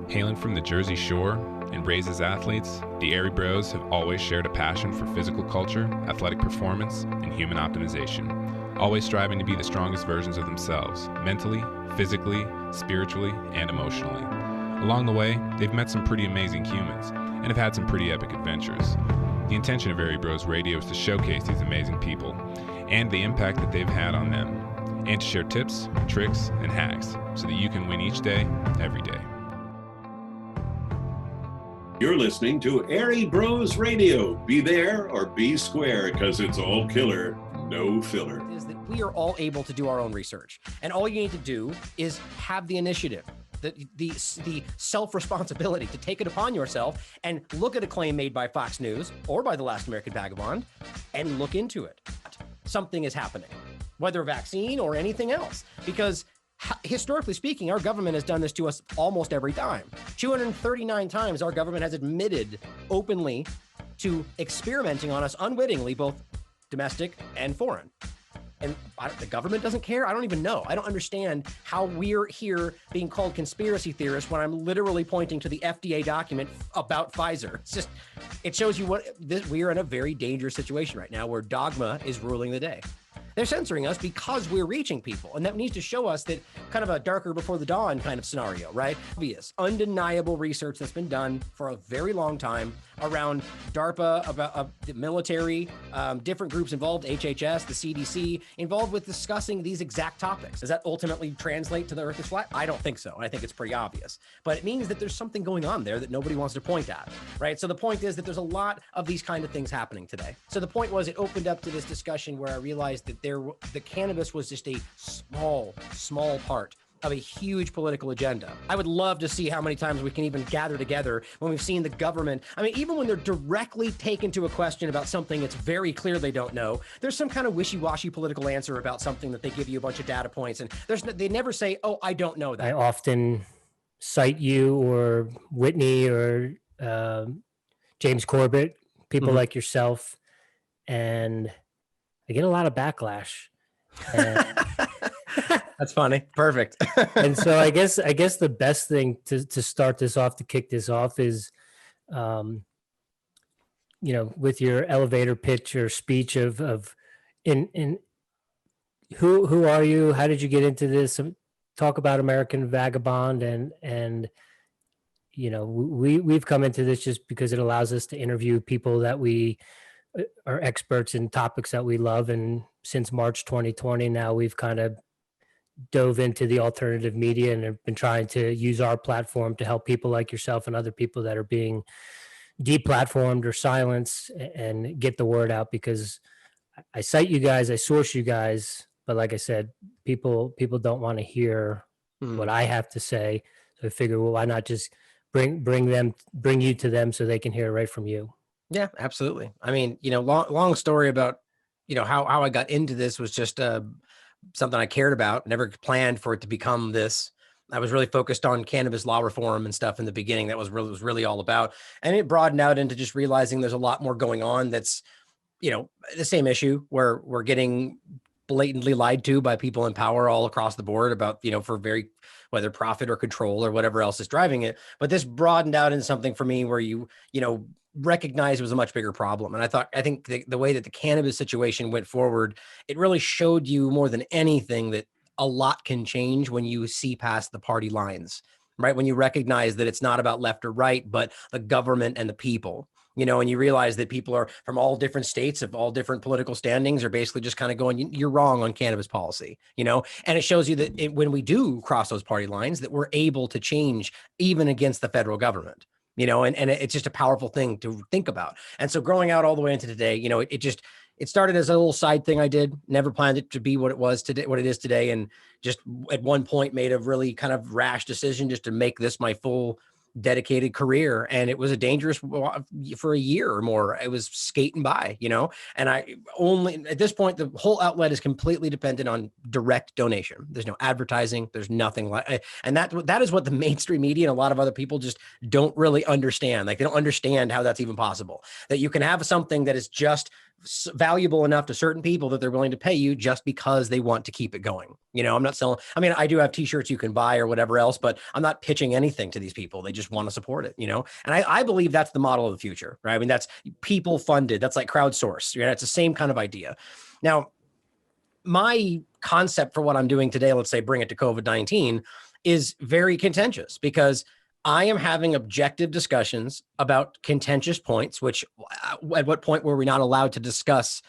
Hailing from the Jersey Shore and raised as athletes, the Airey Bros have always shared a passion for physical culture, athletic performance, and human optimization, always striving to be the strongest versions of themselves, mentally, physically, spiritually, and emotionally. Along the way, they've met some pretty amazing humans and have had some pretty epic adventures. The intention of Airey Bros Radio is to showcase these amazing people and the impact that they've had on them, and to share tips, tricks, and hacks so that you can win each day, every day. You're listening to Airey Bros Radio. Be there or be square, because it's all killer, no filler. Is that we are all able to do our own research, and all you need to do is have the initiative, the self-responsibility to take it upon yourself and look at a claim made by Fox News or by the Last American Vagabond and look into it. Something is happening, whether a vaccine or anything else, because historically speaking, our government has done this to us almost every time. 239 times our government has admitted openly to experimenting on us unwittingly, both domestic and foreign. And the government doesn't care? I don't even know. I don't understand how we're here being called conspiracy theorists when I'm literally pointing to the FDA document about Pfizer. It's just, it shows you we are in a very dangerous situation right now where dogma is ruling the day. They're censoring us because we're reaching people. And that needs to show us that kind of a darker before the dawn kind of scenario, right? Obvious, undeniable research that's been done for a very long time around DARPA, about the military, different groups involved, HHS, the CDC, involved with discussing these exact topics. Does that ultimately translate to the Earth is flat? I don't think so. I think it's pretty obvious. But it means that there's something going on there that nobody wants to point at, right? So the point is that there's a lot of these kind of things happening today. So the point was, it opened up to this discussion where I realized that the cannabis was just a small part of a huge political agenda. I would love to see how many times we can even gather together when we've seen the government. I mean, even when they're directly taken to a question about something it's very clear they don't know, there's some kind of wishy-washy political answer about something that they give you a bunch of data points, and they never say, oh, I don't know that. I often cite you or Whitney or James Corbett, people like yourself, and I get a lot of backlash. That's funny. Perfect. And so I guess the best thing to start this off, to kick this off, is, with your elevator pitch or speech of in who are you? How did you get into this? Talk about American Vagabond, and we've come into this just because it allows us to interview people that we are experts in topics that we love. And since March 2020, now we've kind of dove into the alternative media and have been trying to use our platform to help people like yourself and other people that are being deplatformed or silenced, and get the word out, because I cite you guys, I source you guys, but like I said, people don't want to hear what I have to say. So I figure, well, why not just bring you to them so they can hear it right from you? Yeah, absolutely. I mean, long story about, how I got into this was just something I cared about, never planned for it to become this. I was really focused on cannabis law reform and stuff in the beginning. That was really all about, and it broadened out into just realizing there's a lot more going on. That's, the same issue where we're getting blatantly lied to by people in power all across the board about, for whether profit or control or whatever else is driving it. But this broadened out into something for me where you recognize it was a much bigger problem. And I think the way that the cannabis situation went forward, it really showed you more than anything that a lot can change when you see past the party lines, right? When you recognize that it's not about left or right, but the government and the people, and you realize that people are from all different states of all different political standings are basically just kind of going, you're wrong on cannabis policy, and it shows you that when we do cross those party lines, that we're able to change even against the federal government. And it's just a powerful thing to think about. And so growing out all the way into today, it started as a little side thing I did, never planned it to be what it was today, what it is today. And just at one point made a really kind of rash decision just to make this my full dedicated career. And it was a dangerous for a year or more. It was skating by, and I only, at this point, the whole outlet is completely dependent on direct donation. There's no advertising. There's nothing like, and that is what the mainstream media and a lot of other people just don't really understand. Like, they don't understand how that's even possible, that you can have something that is just valuable enough to certain people that they're willing to pay you just because they want to keep it going. I'm not selling. I mean, I do have t-shirts you can buy or whatever else, but I'm not pitching anything to these people. They just want to support it, and I believe that's the model of the future, right? I mean, that's people funded. That's like crowdsourced. It's the same kind of idea. Now, my concept for what I'm doing today, let's say bring it to COVID-19, is very contentious because I am having objective discussions about contentious points, which at what point were we not allowed to discuss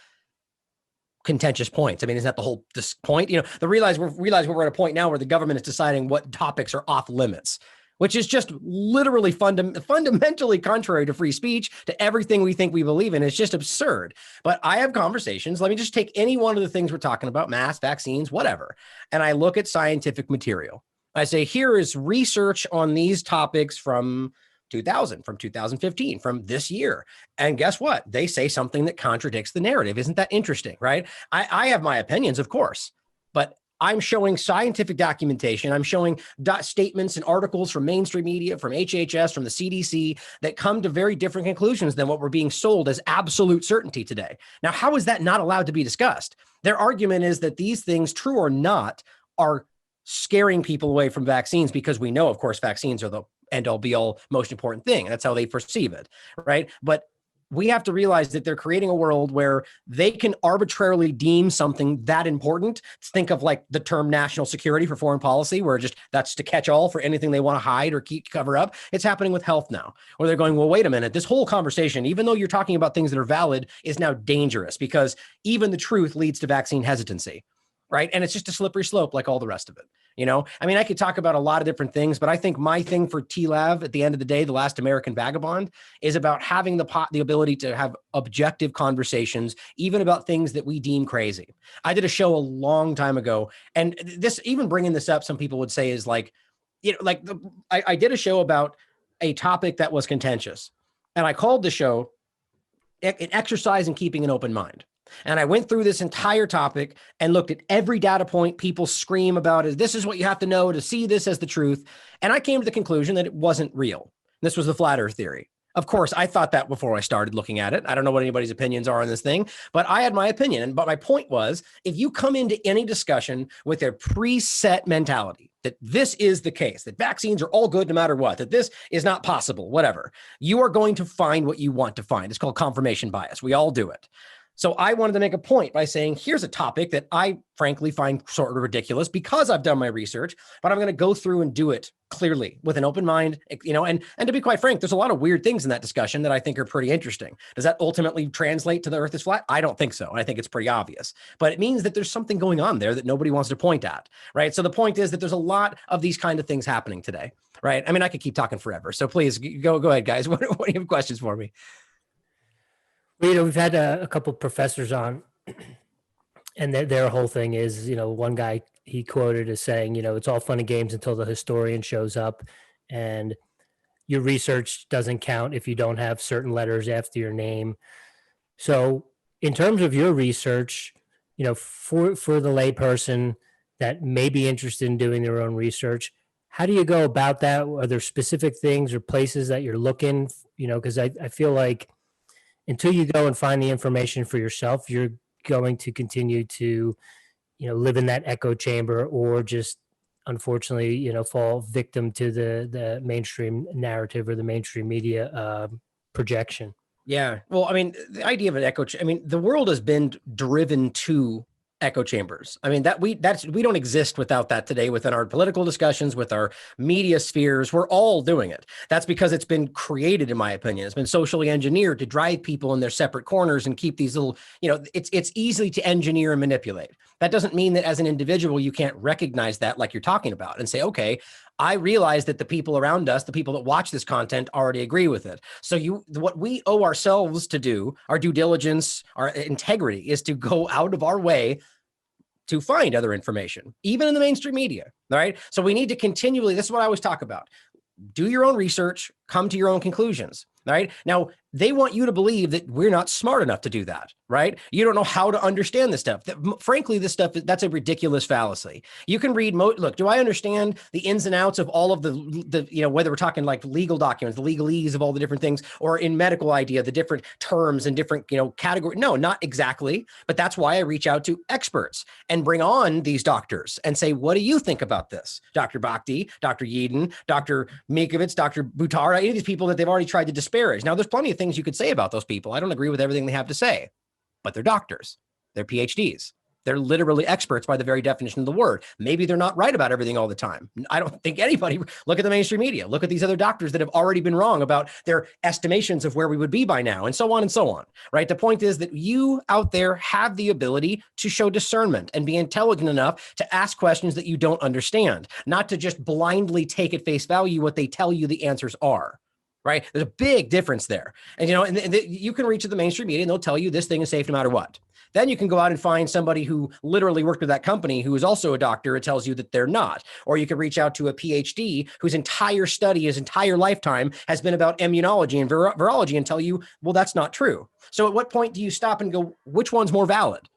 contentious points? I mean, isn't that the whole point? Realize we're at a point now where the government is deciding what topics are off limits, which is just literally fundamentally contrary to free speech, to everything we think we believe in. It's just absurd. But I have conversations. Let me just take any one of the things we're talking about, masks, vaccines, whatever. And I look at scientific material. I say, here is research on these topics from 2000, from 2015, from this year. And guess what? They say something that contradicts the narrative. Isn't that interesting, right? I have my opinions, of course, but I'm showing scientific documentation. I'm showing statements and articles from mainstream media, from HHS, from the CDC that come to very different conclusions than what we're being sold as absolute certainty today. Now, how is that not allowed to be discussed? Their argument is that these things, true or not, are scaring people away from vaccines because we know, of course, vaccines are the end all be all most important thing. That's how they perceive it, right? But we have to realize that they're creating a world where they can arbitrarily deem something that important. Think of like the term national security for foreign policy, where just that's to catch all for anything they want to hide or cover up. It's happening with health now, where they're going, well, wait a minute, this whole conversation, even though you're talking about things that are valid, is now dangerous because even the truth leads to vaccine hesitancy. Right. And it's just a slippery slope like all the rest of it. I mean, I could talk about a lot of different things, but I think my thing for TLAV at the end of the day, the Last American Vagabond, is about having the ability to have objective conversations, even about things that we deem crazy. I did a show a long time ago, and this, even bringing this up, some people would say is like, I did a show about a topic that was contentious, and I called the show an exercise in keeping an open mind. And I went through this entire topic and looked at every data point people scream about it. This is what you have to know to see this as the truth. And I came to the conclusion that it wasn't real. This was the flat earth theory. Of course, I thought that before I started looking at it. I don't know what anybody's opinions are on this thing, but I had my opinion. But my point was, if you come into any discussion with a preset mentality that this is the case, that vaccines are all good no matter what, that this is not possible, whatever, you are going to find what you want to find. It's called confirmation bias. We all do it. So I wanted to make a point by saying, here's a topic that I frankly find sort of ridiculous because I've done my research, but I'm going to go through and do it clearly with an open mind, and to be quite frank, there's a lot of weird things in that discussion that I think are pretty interesting. Does that ultimately translate to the earth is flat? I don't think so. I think it's pretty obvious, but it means that there's something going on there that nobody wants to point at, right? So the point is that there's a lot of these kind of things happening today, right? I mean, I could keep talking forever. So please go ahead, guys. What do you have questions for me? Well, we've had a couple professors on, and their whole thing is, one guy he quoted as saying, it's all fun and games until the historian shows up, and your research doesn't count if you don't have certain letters after your name. So in terms of your research, for the layperson that may be interested in doing their own research, how do you go about that? Are there specific things or places that you're looking, because I feel like until you go and find the information for yourself, you're going to continue to, live in that echo chamber or just unfortunately, fall victim to the mainstream narrative or the mainstream media projection. Yeah. Well, I mean, the idea of an echo, the world has been driven to echo chambers. I mean, we don't exist without that today within our political discussions, with our media spheres. We're all doing it. That's because it's been created, in my opinion. It's been socially engineered to drive people in their separate corners and keep these little, it's easy to engineer and manipulate. That doesn't mean that as an individual, you can't recognize that like you're talking about and say, okay, I realize that the people around us, the people that watch this content already agree with it. So what we owe ourselves to do, our due diligence, our integrity, is to go out of our way to find other information, even in the mainstream media. All right. So we need to continually, this is what I always talk about. Do your own research, come to your own conclusions. All right. Now, they want you to believe that we're not smart enough to do that, right? You don't know how to understand this stuff. Frankly, this stuff, that's a ridiculous fallacy. You can read, look, do I understand the ins and outs of all of the whether we're talking like legal documents, the legalese of all the different things, or in medical idea, the different terms and different, categories? No, not exactly. But that's why I reach out to experts and bring on these doctors and say, what do you think about this? Dr. Bhakti, Dr. Yeadon, Dr. Mikovits, Dr. Butara, any of these people that they've already tried to disparage. Now, there's plenty of things you could say about those people. I don't agree with everything they have to say, but they're doctors. They're PhDs. They're literally experts by the very definition of the word. Maybe they're not right about everything all the time. I don't think anybody, look at the mainstream media, look at these other doctors that have already been wrong about their estimations of where we would be by now, and so on, right? The point is that you out there have the ability to show discernment and be intelligent enough to ask questions that you don't understand, not to just blindly take at face value what they tell you the answers are. Right? There's a big difference there. And, you can reach to the mainstream media and they'll tell you this thing is safe no matter what. Then you can go out and find somebody who literally worked with that company who is also a doctor. It tells you that they're not. Or you can reach out to a PhD whose entire study, his entire lifetime has been about immunology and virology and tell you, well, that's not true. So at what point do you stop and go, which one's more valid?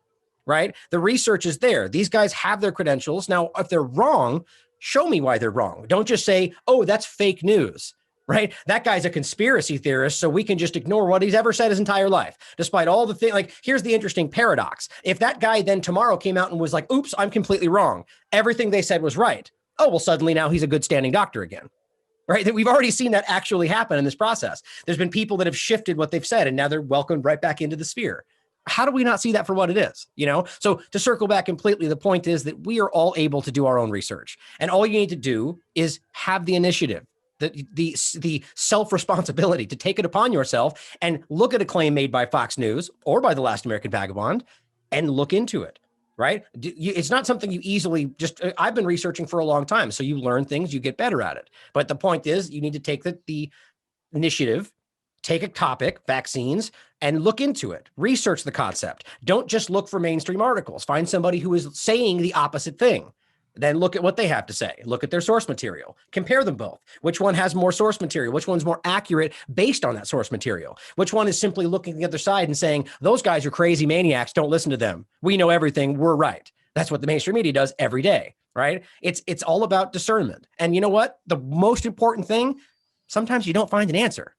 Right? The research is there. These guys have their credentials. Now, if they're wrong, show me why they're wrong. Don't just say, oh, that's fake news. Right? That guy's a conspiracy theorist, so we can just ignore what he's ever said his entire life, despite all the things. Like, here's the interesting paradox. If that guy then tomorrow came out and was like, oops, I'm completely wrong. Everything they said was right. Oh, well, suddenly now he's a good standing doctor again. Right? That we've already seen that actually happen in this process. There's been people that have shifted what they've said, and now they're welcomed right back into the sphere. How do we not see that for what it is? So to circle back completely, the point is that we are all able to do our own research, and all you need to do is have the initiative. The self-responsibility to take it upon yourself and look at a claim made by Fox News or by the Last American Vagabond and look into it, right? It's not something you easily I've been researching for a long time. So you learn things, you get better at it. But the point is you need to take the initiative, take a topic, vaccines, and look into it. Research the concept. Don't just look for mainstream articles. Find somebody who is saying the opposite thing. Then look at what they have to say. Look at their source material. Compare them both. Which one has more source material? Which one's more accurate based on that source material? Which one is simply looking at the other side and saying, those guys are crazy maniacs. Don't listen to them. We know everything. We're right. That's what the mainstream media does every day, right? It's all about discernment. And you know what? The most important thing, sometimes you don't find an answer,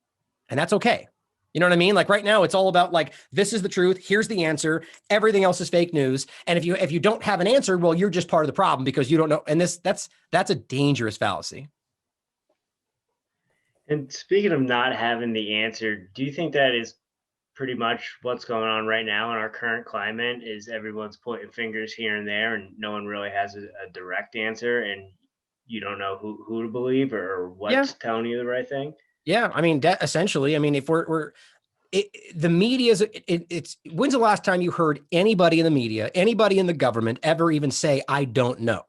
and that's okay. You know what I mean? Like right now, it's all about like, this is the truth. Here's the answer. Everything else is fake news. And if you don't have an answer, well, you're just part of the problem because you don't know. And that's a dangerous fallacy. And speaking of not having the answer, do you think that is pretty much what's going on right now in our current climate? Is everyone's pointing fingers here and there, and no one really has a direct answer, and you don't know who to believe or what's telling you the right thing? Yeah, I mean, essentially, I mean, if the media it's when's the last time you heard anybody in the media, anybody in the government ever even say, I don't know?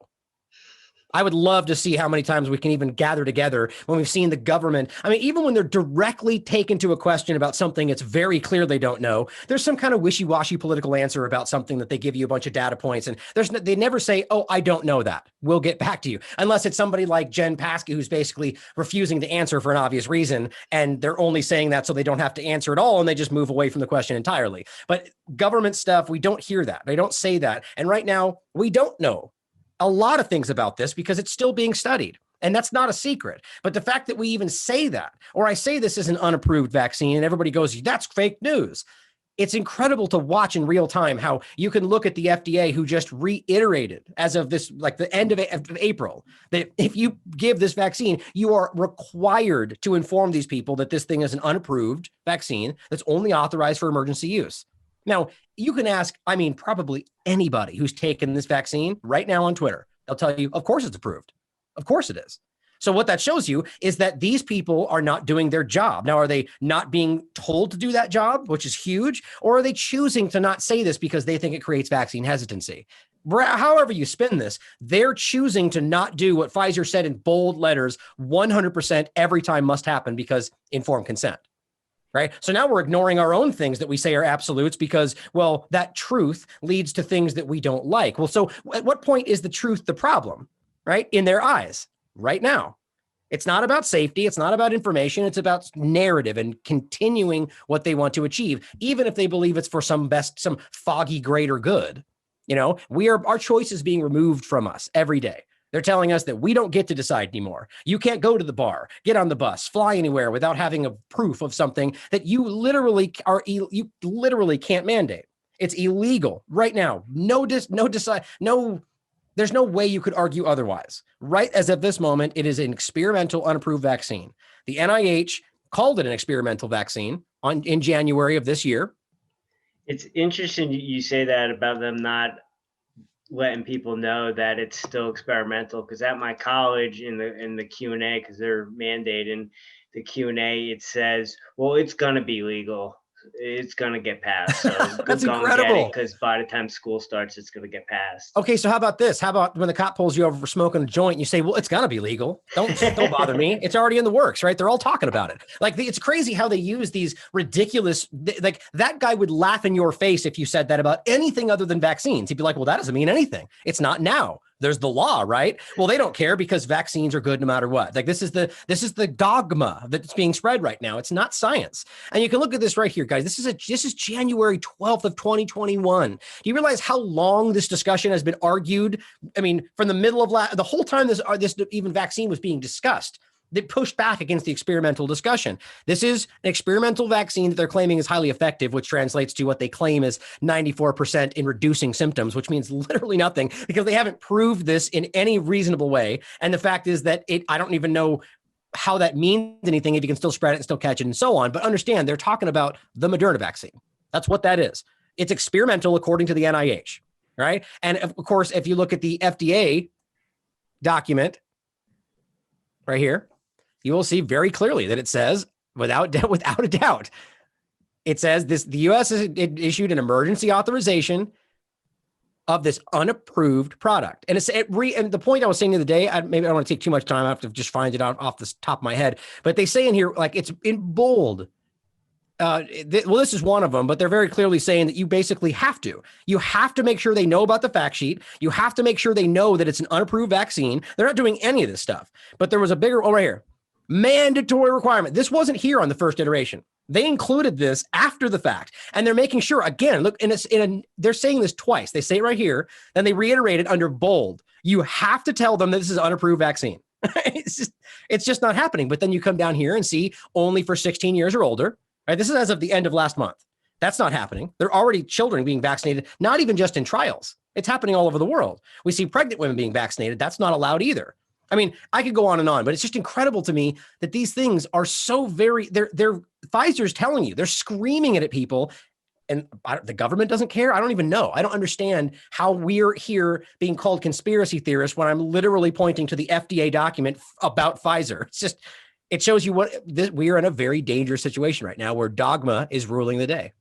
I would love to see how many times we can even gather together when we've seen the government. I mean, even when they're directly taken to a question about something it's very clear they don't know, there's some kind of wishy-washy political answer about something that they give you a bunch of data points. And they never say, oh, I don't know that. We'll get back to you. Unless it's somebody like Jen Psaki, who's basically refusing to answer for an obvious reason. And they're only saying that so they don't have to answer at all. And they just move away from the question entirely. But government stuff, we don't hear that. They don't say that. And right now, we don't know a lot of things about this because it's still being studied. And that's not a secret. But the fact that we even say that, or I say this is an unapproved vaccine and everybody goes, that's fake news. It's incredible to watch in real time how you can look at the FDA, who just reiterated as of this, like the end of April, that if you give this vaccine, you are required to inform these people that this thing is an unapproved vaccine that's only authorized for emergency use. Now, you can ask, I mean, probably anybody who's taken this vaccine right now on Twitter. They'll tell you, of course it's approved. Of course it is. So what that shows you is that these people are not doing their job. Now, are they not being told to do that job, which is huge? Or are they choosing to not say this because they think it creates vaccine hesitancy? However you spin this, they're choosing to not do what Pfizer said in bold letters, 100% every time must happen because informed consent. Right. So now we're ignoring our own things that we say are absolutes because, well, that truth leads to things that we don't like. Well, so at what point is the truth the problem? Right. In their eyes right now. It's not about safety. It's not about information. It's about narrative and continuing what they want to achieve, even if they believe it's for some foggy greater good. Our choice is being removed from us every day. They're telling us that we don't get to decide anymore. You can't go to the bar, get on the bus, fly anywhere without having a proof of something that you literally can't mandate. It's illegal right now. There's no way you could argue otherwise. Right as of this moment, it is an experimental, unapproved vaccine. The NIH called it an experimental vaccine in January of this year. It's interesting you say that about them not letting people know that it's still experimental, because at my college in the Q&A, because they're mandating the Q&A, it says, well, it's going to be legal. It's going to get passed. So that's incredible. Because by the time school starts, it's going to get passed. Okay, so how about this? How about when the cop pulls you over for smoking a joint, you say, well, it's going to be legal. Don't bother me. It's already in the works, right? They're all talking about it. It's crazy how they use these ridiculous, that guy would laugh in your face if you said that about anything other than vaccines. He'd be like, well, that doesn't mean anything. It's not now. There's the law, right? Well, they don't care because vaccines are good no matter what. This is the dogma that's being spread right now. It's not science. And you can look at this right here, guys. This is January 12th of 2021. Do you realize how long this discussion has been argued? I mean, from the middle of the whole time this even vaccine was being discussed, they pushed back against the experimental discussion. This is an experimental vaccine that they're claiming is highly effective, which translates to what they claim is 94% in reducing symptoms, which means literally nothing because they haven't proved this in any reasonable way. And the fact is that I don't even know how that means anything if you can still spread it and still catch it and so on. But understand, they're talking about the Moderna vaccine. That's what that is. It's experimental according to the NIH, right? And of course, if you look at the FDA document right here, you will see very clearly that it says, without a doubt, it says the U.S. has issued an emergency authorization of this unapproved product. And and the point I was saying the other day, maybe I don't want to take too much time. I have to just find it out off the top of my head. But they say in here, it's in bold. This is one of them, but they're very clearly saying that you basically have to make sure they know about the fact sheet. You have to make sure they know that it's an unapproved vaccine. They're not doing any of this stuff, but there was a bigger, right here, mandatory requirement. This wasn't here on the first iteration. They included this after the fact, and they're making sure, again, look, and they're saying this twice. They say it right here, then they reiterate it under bold. You have to tell them that this is an unapproved vaccine. It's just not happening. But then you come down here and see only for 16 years or older. Right? This is as of the end of last month. That's not happening. There are already children being vaccinated, not even just in trials. It's happening all over the world. We see pregnant women being vaccinated. That's not allowed either. I mean, I could go on and on, but it's just incredible to me that these things are so they're Pfizer's telling you, they're screaming it at people, and the government doesn't care. I don't even know. I don't understand how we're here being called conspiracy theorists when I'm literally pointing to the FDA document about Pfizer. It shows you we are in a very dangerous situation right now where dogma is ruling the day.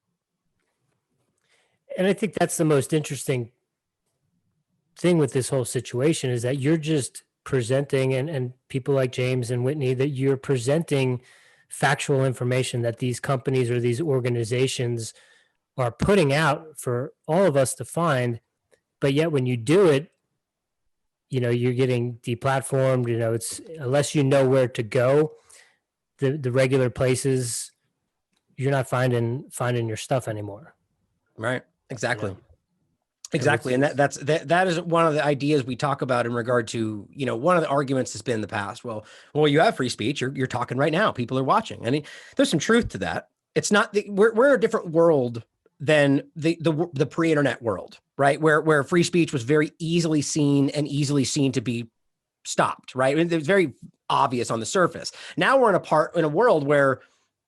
And I think that's the most interesting thing with this whole situation is that you're just presenting, and people like James and Whitney, that you're presenting factual information that these companies or these organizations are putting out for all of us to find. But yet when you do it, you're getting deplatformed. It's unless you know where to go, the regular places, you're not finding your stuff anymore. Right. Exactly. Exactly. And that is one of the ideas we talk about in regard to, one of the arguments has been in the past. Well, you have free speech. You're talking right now. People are watching. I mean, there's some truth to that. It's not, we're a different world than the pre-internet world, right? Where free speech was very easily seen to be stopped, right? It was very obvious on the surface. Now we're in a world where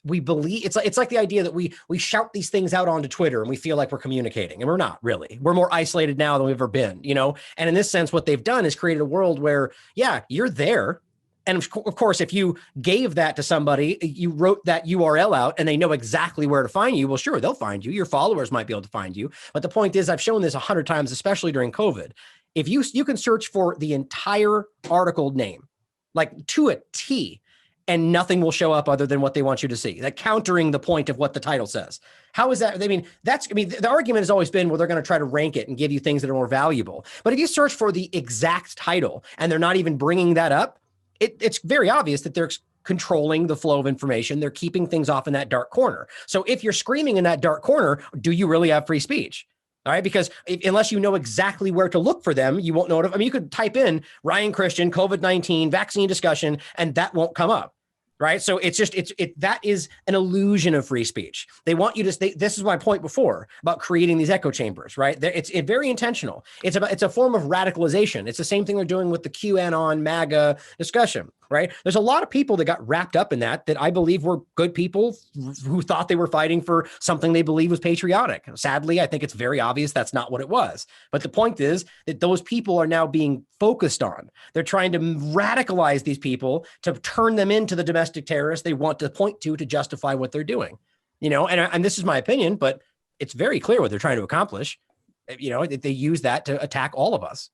we believe it's like the idea that we shout these things out onto Twitter and we feel like we're communicating, and we're not really. We're more isolated now than we've ever been, And in this sense, what they've done is created a world where, you're there. And of course, if you gave that to somebody, you wrote that URL out and they know exactly where to find you, well, sure, they'll find you. Your followers might be able to find you. But the point is, I've shown this 100 times, especially during COVID. If you can search for the entire article name, like to a T, and nothing will show up other than what they want you to see, like countering the point of what the title says. How is that? The argument has always been, well, they're going to try to rank it and give you things that are more valuable. But if you search for the exact title and they're not even bringing that up, it's very obvious that they're controlling the flow of information. They're keeping things off in that dark corner. So if you're screaming in that dark corner, do you really have free speech? All right, because unless you know exactly where to look for them, you won't know. I mean, you could type in Ryan Christian, COVID-19 vaccine discussion, and that won't come up. Right. So it's just that is an illusion of free speech. They want you to this is my point before about creating these echo chambers. Right. It's very intentional. It's a form of radicalization. It's the same thing they're doing with the QAnon MAGA discussion. Right. There's a lot of people that got wrapped up in that I believe were good people who thought they were fighting for something they believe was patriotic. Sadly, I think it's very obvious that's not what it was. But the point is that those people are now being focused on. They're trying to radicalize these people to turn them into the domestic terrorists they want to point to justify what they're doing. And this is my opinion, but it's very clear what they're trying to accomplish. They use that to attack all of us.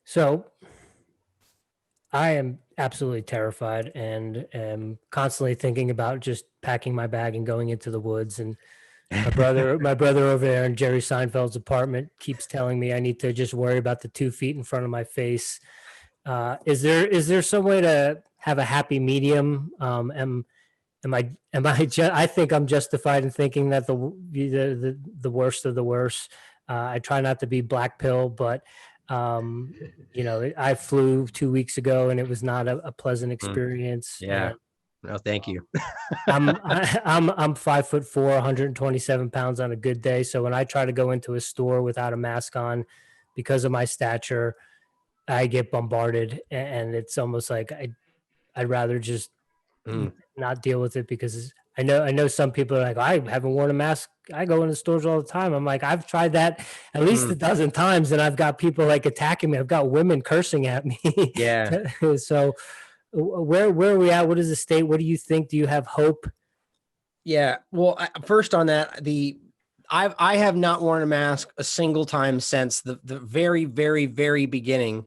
So I am absolutely terrified and am constantly thinking about just packing my bag and going into the woods. And my brother over there in Jerry Seinfeld's apartment keeps telling me I need to just worry about the 2 feet in front of my face. Is there some way to have a happy medium? I think I'm justified in thinking that the worst of the worst. I try not to be black pill, but I flew 2 weeks ago and it was not a pleasant experience. Yeah. No, thank you. I'm 5'4", 127 pounds on a good day. So when I try to go into a store without a mask on because of my stature, I get bombarded, and it's almost like I'd rather just not deal with it, because I know some people are like, I haven't worn a mask. I go into stores all the time. I'm like, I've tried that at least a dozen times, and I've got people like attacking me. I've got women cursing at me. Yeah. So where are we at? What is the state? What do you think? Do you have hope? Yeah. Well, first on that, I have not worn a mask a single time since the very, very, very beginning.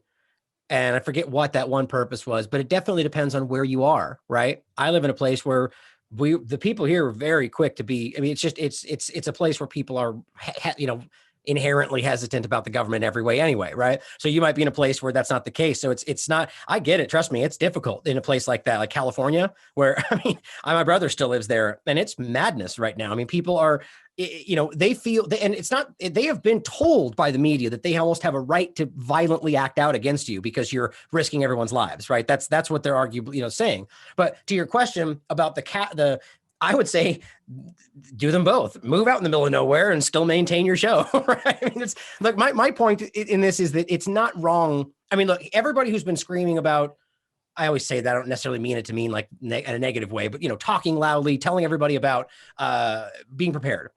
And I forget what that one purpose was, but it definitely depends on where you are, right? I live in a place where the people here are very quick to be. I mean, it's a place where people are, inherently hesitant about the government every way anyway, right? So you might be in a place where that's not the case. So it's not, I get it. Trust me, it's difficult in a place like that, like California, where, my brother still lives there, and it's madness right now. I mean, people are, they feel, and it's not, they have been told by the media that they almost have a right to violently act out against you because you're risking everyone's lives, right? That's what they're arguably, saying. But to your question about I would say do them both. Move out in the middle of nowhere and still maintain your show, right? I mean, it's like my point in this is that it's not wrong. I mean, look, everybody who's been screaming about, I always say that I don't necessarily mean it to mean like in a negative way, but, talking loudly, telling everybody about being prepared,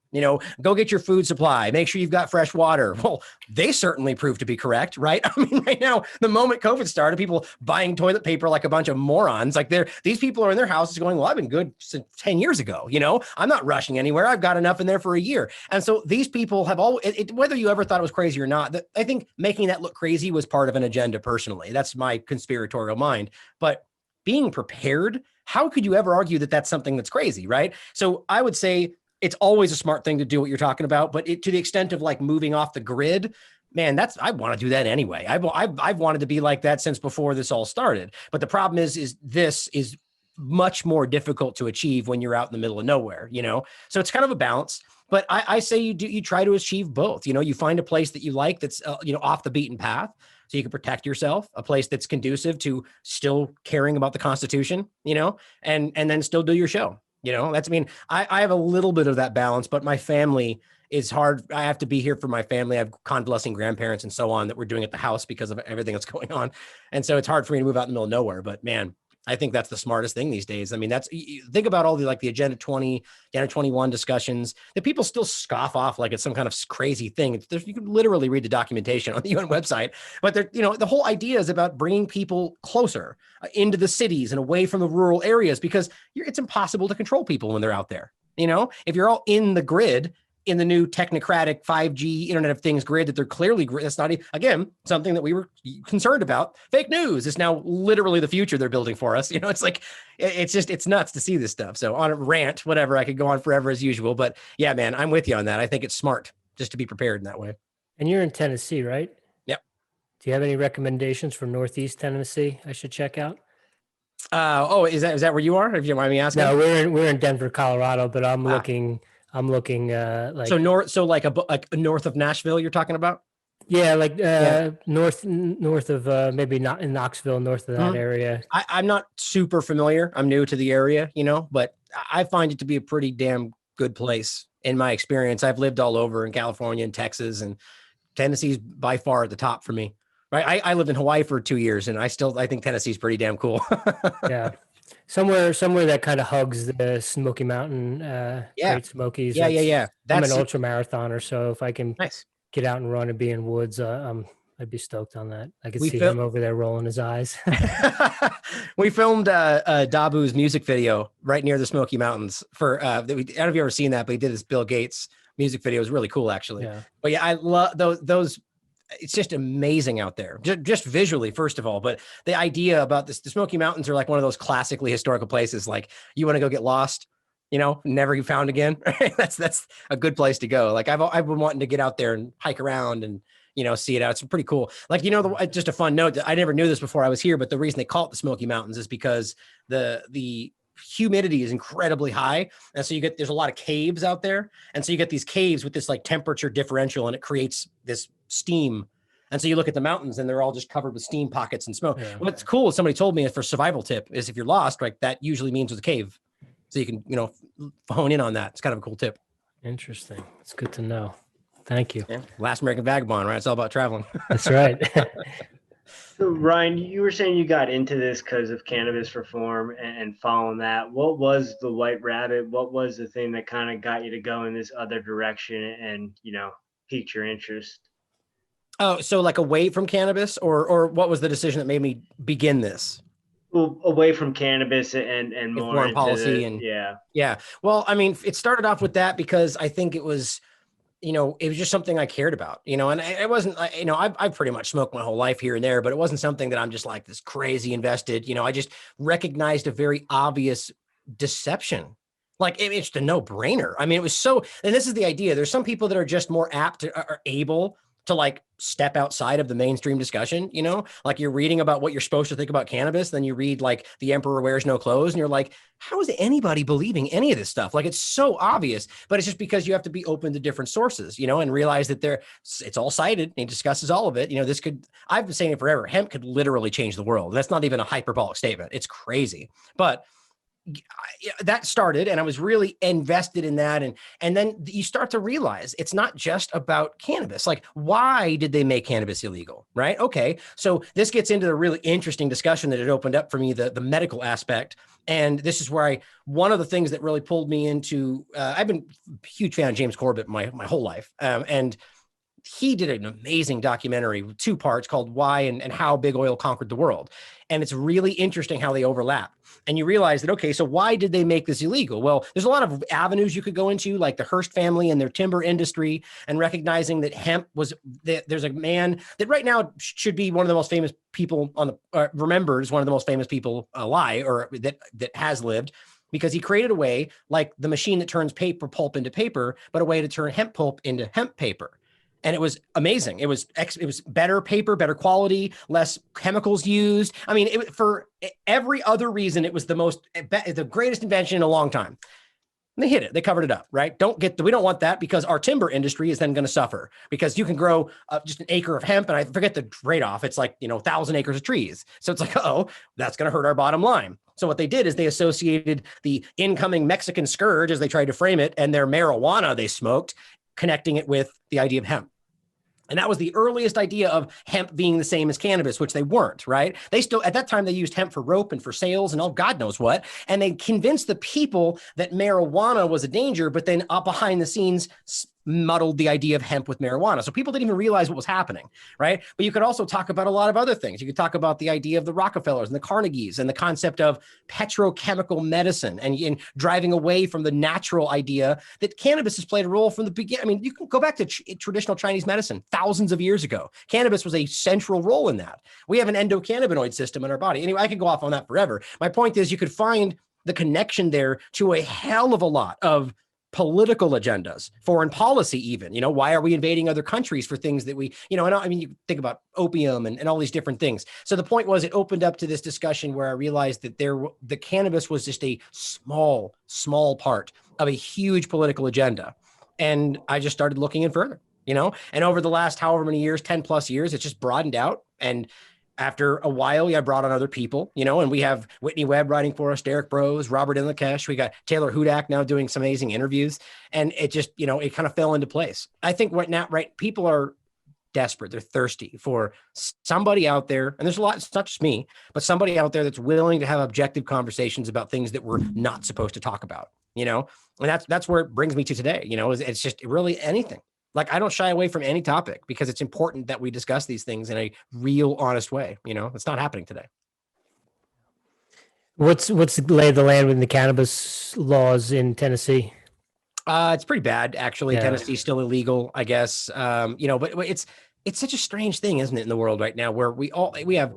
go get your food supply, make sure you've got fresh water. Well, they certainly proved to be correct, right? I mean, right now, the moment COVID started, people buying toilet paper like a bunch of morons. Like these people are in their houses going, well, I've been good since 10 years ago. I'm not rushing anywhere. I've got enough in there for a year. And so these people have whether you ever thought it was crazy or not, I think making that look crazy was part of an agenda personally. That's my conspiratorial mind. But being prepared, how could you ever argue that that's something that's crazy, right? So I would say it's always a smart thing to do what you're talking about, but to the extent of like moving off the grid, man, I want to do that anyway. I've wanted to be like that since before this all started. But the problem is this is much more difficult to achieve when you're out in the middle of nowhere, So it's kind of a balance. But I say you try to achieve both. You find a place that you like that's off the beaten path, so you can protect yourself, a place that's conducive to still caring about the Constitution, and then still do your show. I have a little bit of that balance, but my family is hard. I have to be here for my family. I have convalescing grandparents and so on that we're doing at the house because of everything that's going on. And so it's hard for me to move out in the middle of nowhere, but man, I think that's the smartest thing these days. I mean, think about all the Agenda 20, Agenda 21 discussions that people still scoff off like it's some kind of crazy thing. You can literally read the documentation on the UN website, but the whole idea is about bringing people closer into the cities and away from the rural areas, because it's impossible to control people when they're out there. If you're all in the grid, in the new technocratic 5G Internet of Things grid that they're clearly, that's not, again, something that we were concerned about. Fake news is now literally the future they're building for us. It's like, it's nuts to see this stuff. So on a rant, whatever, I could go on forever as usual, but yeah, man, I'm with you on that. I think it's smart just to be prepared in that way. And you're in Tennessee, right? Yep. Do you have any recommendations for Northeast Tennessee I should check out? Is that where you are? If you don't mind me asking. No, we're in Denver, Colorado, but I'm looking like like north of Nashville you're talking about? Yeah, like north of maybe not in Knoxville, north of that area. I'm not super familiar. I'm new to the area, but I find it to be a pretty damn good place in my experience. I've lived all over in California and Texas, and Tennessee's by far at the top for me. Right? I lived in Hawaii for 2 years, and I think Tennessee's pretty damn cool. Yeah, somewhere that kind of hugs the Smoky Mountain, Great Smokies. Yeah. I'm an ultra marathoner, so if I can nice. Get out and run and be in woods, I'd be stoked on that. I could see him over there rolling his eyes. We filmed Dabu's music video right near the Smoky Mountains for I don't know if you've ever seen that, but he did this Bill Gates music video. It was really cool, actually. Yeah. But yeah, I love those. It's just amazing out there, just visually, first of all. But the idea about this, the Smoky Mountains are like one of those classically historical places. Like you want to go get lost, never be found again. That's a good place to go. Like I've been wanting to get out there and hike around and, see it out. It's pretty cool. Like, just a fun note that I never knew this before I was here, but the reason they call it the Smoky Mountains is because the humidity is incredibly high. And so there's a lot of caves out there. And so you get these caves with this like temperature differential, and it creates this steam. And so you look at the mountains and they're all just covered with steam pockets and smoke. Yeah. What's cool is somebody told me for survival tip is if you're lost, like that usually means with a cave. So you can, hone in on that. It's kind of a cool tip. Interesting. It's good to know. Thank you. Yeah. Last American Vagabond, right? It's all about traveling. That's right. So Ryan, you were saying you got into this because of cannabis reform and following that. What was the white rabbit? What was the thing that kind of got you to go in this other direction and, piqued your interest? Oh, so like away from cannabis or what was the decision that made me begin this? Well, away from cannabis and more foreign policy yeah. Well, I mean, it started off with that because I think it was, it was just something I cared about, and it wasn't, I've pretty much smoked my whole life here and there, but it wasn't something that I'm just like this crazy invested. I just recognized a very obvious deception. Like it's just a no brainer. I mean, it was so, and this is the idea. There's some people that are just more apt to, are able to like step outside of the mainstream discussion, like you're reading about what you're supposed to think about cannabis. Then you read like The Emperor Wears No Clothes and you're like, how is anybody believing any of this stuff? Like, it's so obvious, but it's just because you have to be open to different sources, and realize that it's all cited and he discusses all of it. I've been saying it forever. Hemp could literally change the world. That's not even a hyperbolic statement. It's crazy, but that started and I was really invested in that. And then you start to realize it's not just about cannabis. Like, why did they make cannabis illegal? Right. Okay. So this gets into the really interesting discussion that it opened up for me, the medical aspect. And this is where one of the things that really pulled me into, I've been a huge fan of James Corbett my whole life. And he did an amazing documentary with 2 parts called Why and How Big Oil Conquered the World. And it's really interesting how they overlap. And you realize that, okay, so why did they make this illegal? Well, there's a lot of avenues you could go into, like the Hearst family and their timber industry, and recognizing that hemp there's a man that right now should be one of the most famous people remembered as one of the most famous people alive, or that has lived, because he created a way, like the machine that turns paper pulp into paper, but a way to turn hemp pulp into hemp paper. And it was amazing. It was better paper, better quality, less chemicals used. I mean, for every other reason, it was the greatest invention in a long time. And they hit it. They covered it up, right? We don't want that, because our timber industry is then going to suffer, because you can grow just an acre of hemp, and I forget the trade-off. It's like 1,000 acres of trees. So it's like, that's going to hurt our bottom line. So what they did is they associated the incoming Mexican scourge, as they tried to frame it, and their marijuana they smoked, connecting it with the idea of hemp. And that was the earliest idea of hemp being the same as cannabis, which they weren't, right? They still, at that time, they used hemp for rope and for sails and all God knows what. And they convinced the people that marijuana was a danger, but then up behind the scenes muddled the idea of hemp with marijuana. So people didn't even realize what was happening, right? But you could also talk about a lot of other things. You could talk about the idea of the Rockefellers and the Carnegies and the concept of petrochemical medicine and driving away from the natural idea that cannabis has played a role from the beginning. I mean, you can go back to traditional Chinese medicine thousands of years ago. Cannabis was a central role in that. We have an endocannabinoid system in our body. Anyway, I could go off on that forever. My point is, you could find the connection there to a hell of a lot of political agendas, foreign policy, even, why are we invading other countries for things that we, you think about opium and all these different things. So the point was, it opened up to this discussion where I realized that the cannabis was just a small part of a huge political agenda. And I just started looking in further, and over the last however many years, 10 plus years, it's just broadened out. And after a while, I brought on other people, and we have Whitney Webb writing for us, Airey Bros, Robert Inlakesh. We got Taylor Hudak now doing some amazing interviews. And it just, it kind of fell into place. I think people are desperate. They're thirsty for somebody out there. And there's a lot, it's not just me, but somebody out there that's willing to have objective conversations about things that we're not supposed to talk about, and that's where it brings me to today, it's just really anything. Like, I don't shy away from any topic because it's important that we discuss these things in a real, honest way. It's not happening today. What's the lay of the land with the cannabis laws in Tennessee? It's pretty bad, actually. Yeah. Tennessee's still illegal, I guess. But it's such a strange thing, isn't it, in the world right now, where we have.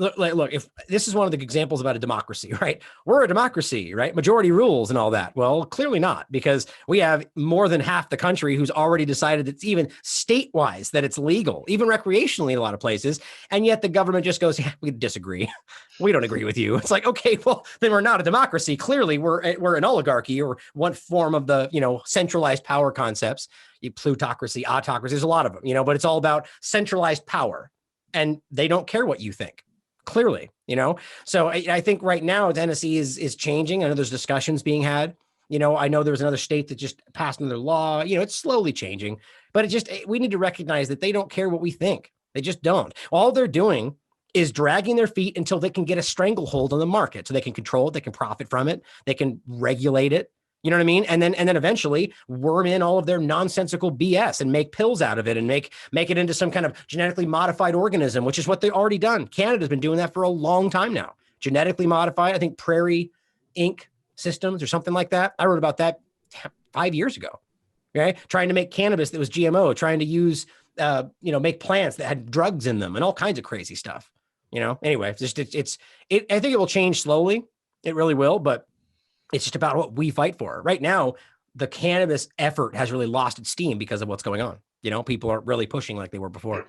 Look, if this is one of the examples about a democracy, right? We're a democracy, right? Majority rules and all that. Well, clearly not, because we have more than half the country who's already decided it's even state-wise that it's legal, even recreationally in a lot of places. And yet the government just goes, yeah, we disagree. We don't agree with you. It's like, okay, well, then we're not a democracy. Clearly we're an oligarchy, or one form of the, centralized power concepts, plutocracy, autocracy. There's a lot of them, but it's all about centralized power, and they don't care what you think. Clearly, so I think right now Tennessee is changing. I know there's discussions being had. I know there was another state that just passed another law. It's slowly changing, but we need to recognize that they don't care what we think. They just don't. All they're doing is dragging their feet until they can get a stranglehold on the market, so they can control it, they can profit from it, they can regulate it. You know what I mean? And then eventually worm in all of their nonsensical BS and make pills out of it and make it into some kind of genetically modified organism, which is what they've already done. Canada's been doing that for a long time now. Genetically modified, I think Prairie Inc. systems or something like that. I wrote about that 5 years ago. Okay, trying to make cannabis that was GMO, trying to use make plants that had drugs in them and all kinds of crazy stuff. Anyway, I think it will change slowly. It really will, but it's just about what we fight for. Right now, the cannabis effort has really lost its steam because of what's going on. People aren't really pushing like they were before.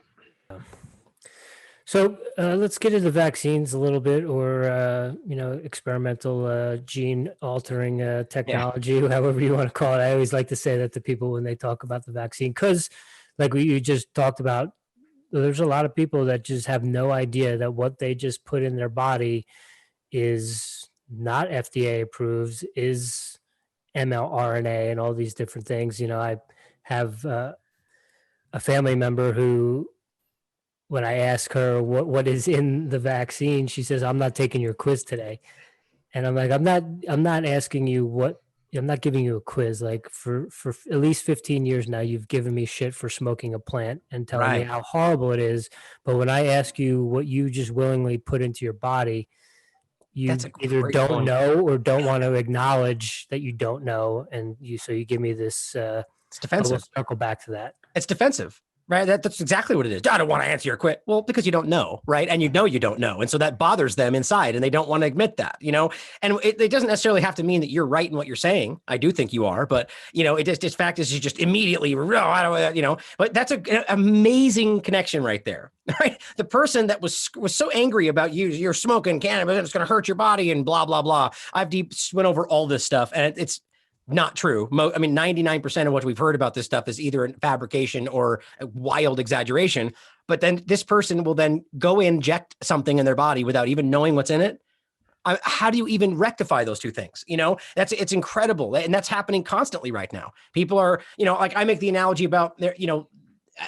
So let's get into vaccines a little bit, or, experimental gene altering technology, however you want to call it. I always like to say that to people when they talk about the vaccine, because like you just talked about, there's a lot of people that just have no idea that what they just put in their body is not FDA approved, is mRNA and all these different things. I have a family member who, when I ask her what is in the vaccine, she says, "I'm not taking your quiz today." And I'm like, I'm not asking you I'm not giving you a quiz. Like for at least 15 years now, you've given me shit for smoking a plant and telling me how horrible it is. But when I ask you what you just willingly put into your body, you either don't know or don't want to acknowledge that you don't know. And you give me this, it's defensive. We'll circle back to that. It's defensive. Right. That's exactly what it is. I don't want to answer your quiz. Well, because you don't know. Right. And you don't know. And so that bothers them inside and they don't want to admit that, and it doesn't necessarily have to mean that you're right in what you're saying. I do think you are, but its fact is you just immediately, but that's an amazing connection right there. Right. The person that was so angry about you're smoking cannabis and it's going to hurt your body and blah, blah, blah. I've went over all this stuff and it's not true. 99% of what we've heard about this stuff is either a fabrication or a wild exaggeration. But then this person will then go inject something in their body without even knowing what's in it. How do you even rectify those two things? It's incredible. And that's happening constantly right now. People are, like I make the analogy about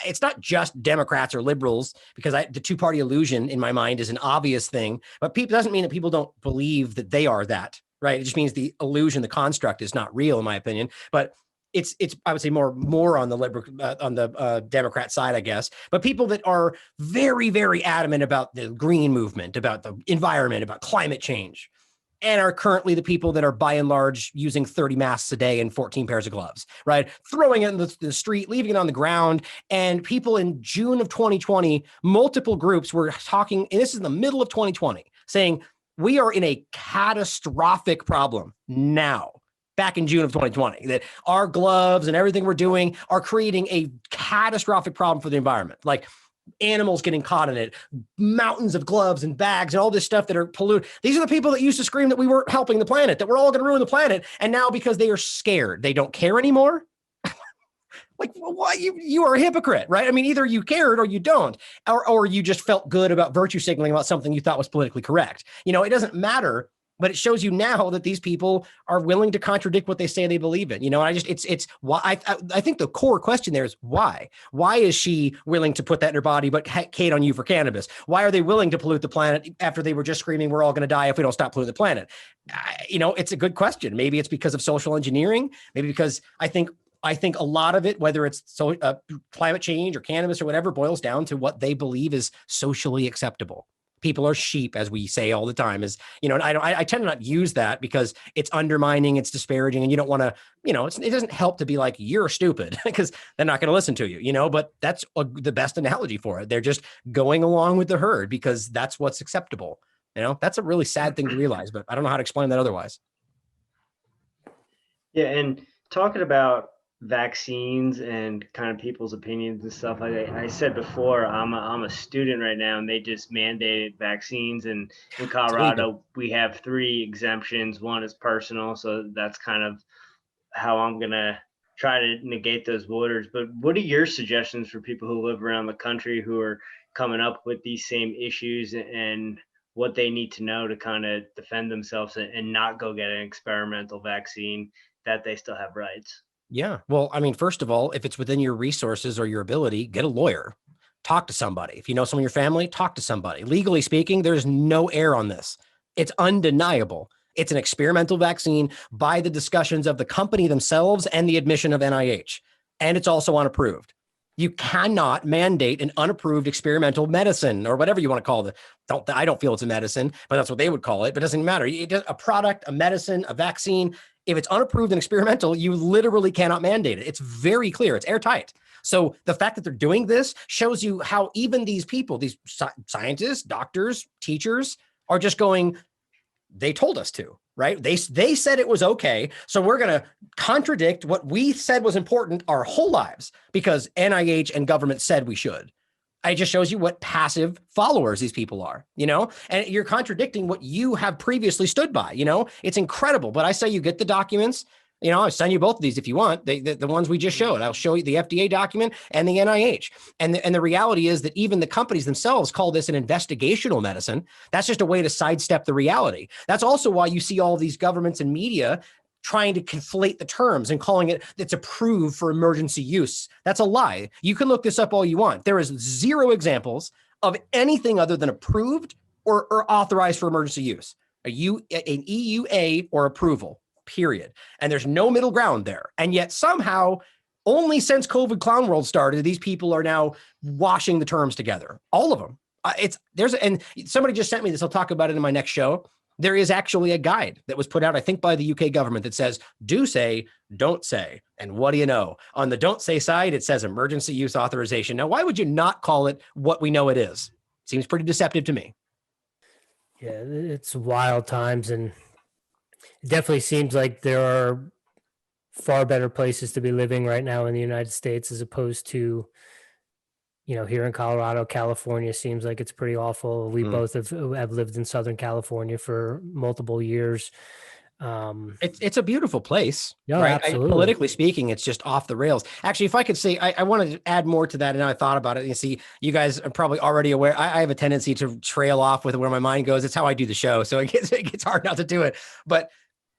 it's not just Democrats or liberals, because the two-party illusion in my mind is an obvious thing, but doesn't mean that people don't believe that they are that. Right. It just means the illusion, the construct is not real, in my opinion. But it's I would say more on the liberal on the Democrat side, I guess. But people that are very, very adamant about the green movement, about the environment, about climate change, and are currently the people that are by and large using 30 masks a day and 14 pairs of gloves, right? Throwing it in the street, leaving it on the ground. And people in June of 2020, multiple groups were talking, and this is in the middle of 2020, saying, we are in a catastrophic problem now. back in June of 2020, that our gloves and everything we're doing are creating a catastrophic problem for the environment. Like animals getting caught in it, mountains of gloves and bags and all this stuff that are polluted. These are the people that used to scream that we weren't helping the planet, that we're all going to ruin the planet. And now because they are scared, they don't care anymore. Like, what? You are a hypocrite, right? I mean, either you cared or you don't, or you just felt good about virtue signaling about something you thought was politically correct. You know, it doesn't matter, but it shows you now that these people are willing to contradict what they say they believe in. You know, it's why I think the core question there is why? Why is she willing to put that in her body, but hate on you for cannabis? Why are they willing to pollute the planet after they were just screaming, we're all going to die if we don't stop polluting the planet? You know, it's a good question. Maybe it's because of social engineering. Maybe because I think a lot of it, whether it's climate change or cannabis or whatever, boils down to what they believe is socially acceptable. People are sheep, as we say all the time, is, you know, and I tend to not use that because it's undermining, it's disparaging, and you don't want to, you know, it doesn't help to be like, you're stupid, because they're not going to listen to you, you know, but that's the best analogy for it. They're just going along with the herd because that's what's acceptable. You know, that's a really sad thing to realize, but I don't know how to explain that otherwise. Yeah. And talking about vaccines and kind of people's opinions and stuff, like I said before, I'm a student right now, and they just mandated vaccines, and in Colorado we have 3 exemptions. One is personal, so that's kind of how I'm gonna try to negate those borders. But what are your suggestions for people who live around the country who are coming up with these same issues, and what they need to know to kind of defend themselves and not go get an experimental vaccine, that they still have rights? Yeah. Well, I mean, first of all, if it's within your resources or your ability, get a lawyer, talk to somebody. If you know someone in your family, talk to somebody. Legally speaking, there's no air on this. It's undeniable. It's an experimental vaccine by the discussions of the company themselves and the admission of NIH. And it's also unapproved. You cannot mandate an unapproved experimental medicine or whatever you want to call it. I don't feel it's a medicine, but that's what they would call it. But it doesn't matter. A product, a medicine, a vaccine, if it's unapproved and experimental, you literally cannot mandate it. It's very clear. It's airtight. So the fact that they're doing this shows you how even these people, these scientists, doctors, teachers, are just going, they told us to, right? They said it was okay. So we're going to contradict what we said was important our whole lives because NIH and government said we should. It just shows you what passive followers these people are, you know, and you're contradicting what you have previously stood by, you know, it's incredible. But I say you get the documents, you know, I'll send you both of these if you want, the ones we just showed. I'll show you the FDA document and the NIH. And the reality is that even the companies themselves call this an investigational medicine. That's just a way to sidestep the reality. That's also why you see all these governments and media trying to conflate the terms and calling it's approved for emergency use. That's a lie. You can look this up all you want. There is 0 examples of anything other than approved or authorized for emergency use. An EUA or approval, period. And there's no middle ground there. And yet somehow, only since COVID Clown World started, these people are now washing the terms together. All of them. And somebody just sent me this. I'll talk about it in my next show. There is actually a guide that was put out, I think, by the UK government that says, do say, don't say. And what do you know? On the don't say side, it says emergency use authorization. Now, why would you not call it what we know it is? Seems pretty deceptive to me. Yeah, it's wild times. And it definitely seems like there are far better places to be living right now in the United States as opposed to, you know, here in Colorado. California seems like it's pretty awful. We both have lived in Southern California for multiple years. It's a beautiful place, right? Absolutely. Politically speaking, it's just off the rails. Actually, if I could say, I wanted to add more to that, and I thought about it. You see, you guys are probably already aware. I have a tendency to trail off with where my mind goes. It's how I do the show, so it gets hard not to do it. But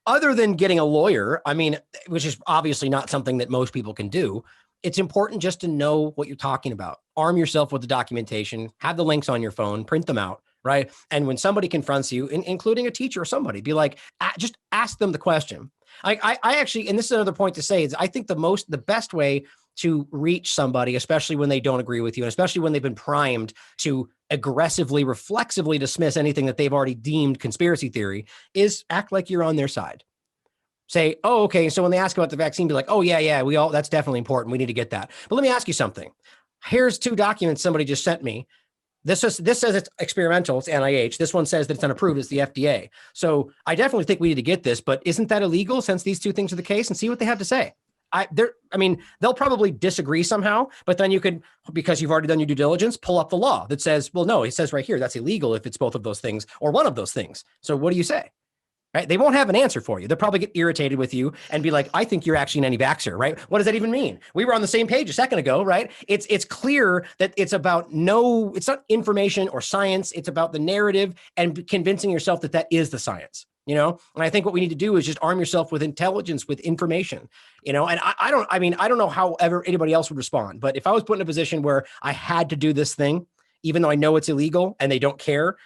other than getting a lawyer, I mean, which is obviously not something that most people can do, it's important just to know what you're talking about. Arm yourself with the documentation, have the links on your phone, print them out, right? And when somebody confronts you, including a teacher or somebody, be like, just ask them the question. I actually, and this is another point to say, is I think the best way to reach somebody, especially when they don't agree with you, and especially when they've been primed to aggressively, reflexively dismiss anything that they've already deemed conspiracy theory, is act like you're on their side. Say, oh, okay. So when they ask about the vaccine, be like, oh yeah, that's definitely important. We need to get that. But let me ask you something. Here's 2 documents somebody just sent me. This says it's experimental. It's NIH. This one says that it's unapproved. It's the FDA. So I definitely think we need to get this, but isn't that illegal since these two things are the case? And see what they have to say. They'll probably disagree somehow, but then you could, because you've already done your due diligence, pull up the law that says, well, no, it says right here, that's illegal if it's both of those things or one of those things. So what do you say? Right? They won't have an answer for you. They'll probably get irritated with you and be like, I think you're actually an anti-vaxxer, right? What does that even mean? We were on the same page a second ago, right? It's clear that it's about it's not information or science. It's about the narrative and convincing yourself that that is the science, And I think what we need to do is just arm yourself with intelligence, with information, and I don't know how anybody else would respond, but if I was put in a position where I had to do this thing, even though I know it's illegal and they don't care,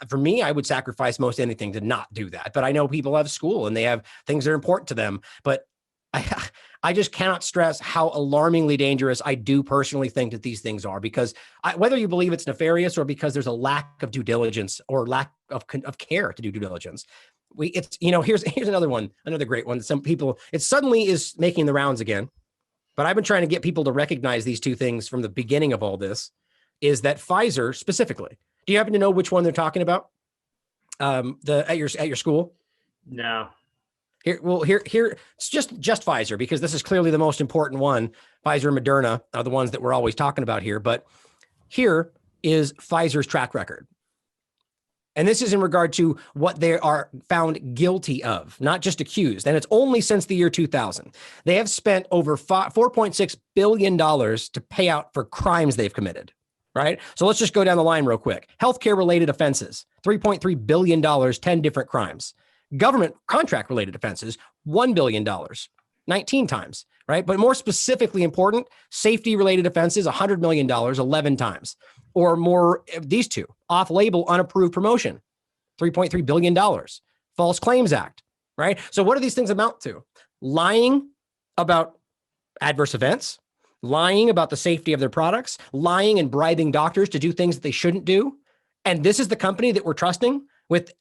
for me, I would sacrifice most anything to not do that. But I know people have school and they have things that are important to them. But I just cannot stress how alarmingly dangerous I do personally think that these things are, because whether you believe it's nefarious or because there's a lack of due diligence or lack of care to do due diligence. Here's another one, another great one. Some people, it suddenly is making the rounds again. But I've been trying to get people to recognize these two things from the beginning of all this, is that Pfizer specifically. Do you happen to know which one they're talking about? At your school? No. Here it's just Pfizer, because this is clearly the most important one. Pfizer and Moderna are the ones that we're always talking about here. But here is Pfizer's track record. And this is in regard to what they are found guilty of, not just accused. And it's only since the year 2000. They have spent over $4.6 billion to pay out for crimes they've committed. Right? So let's just go down the line real quick. Healthcare related offenses, $3.3 billion, 10 different crimes. Government contract related offenses, $1 billion, 19 times, right? But more specifically important, safety related offenses, $100 million, 11 times. Or more, these two, off-label unapproved promotion, $3.3 billion. False Claims Act, right? So what do these things amount to? Lying about adverse events, lying about the safety of their products, lying and bribing doctors to do things that they shouldn't do. And this is the company that we're trusting with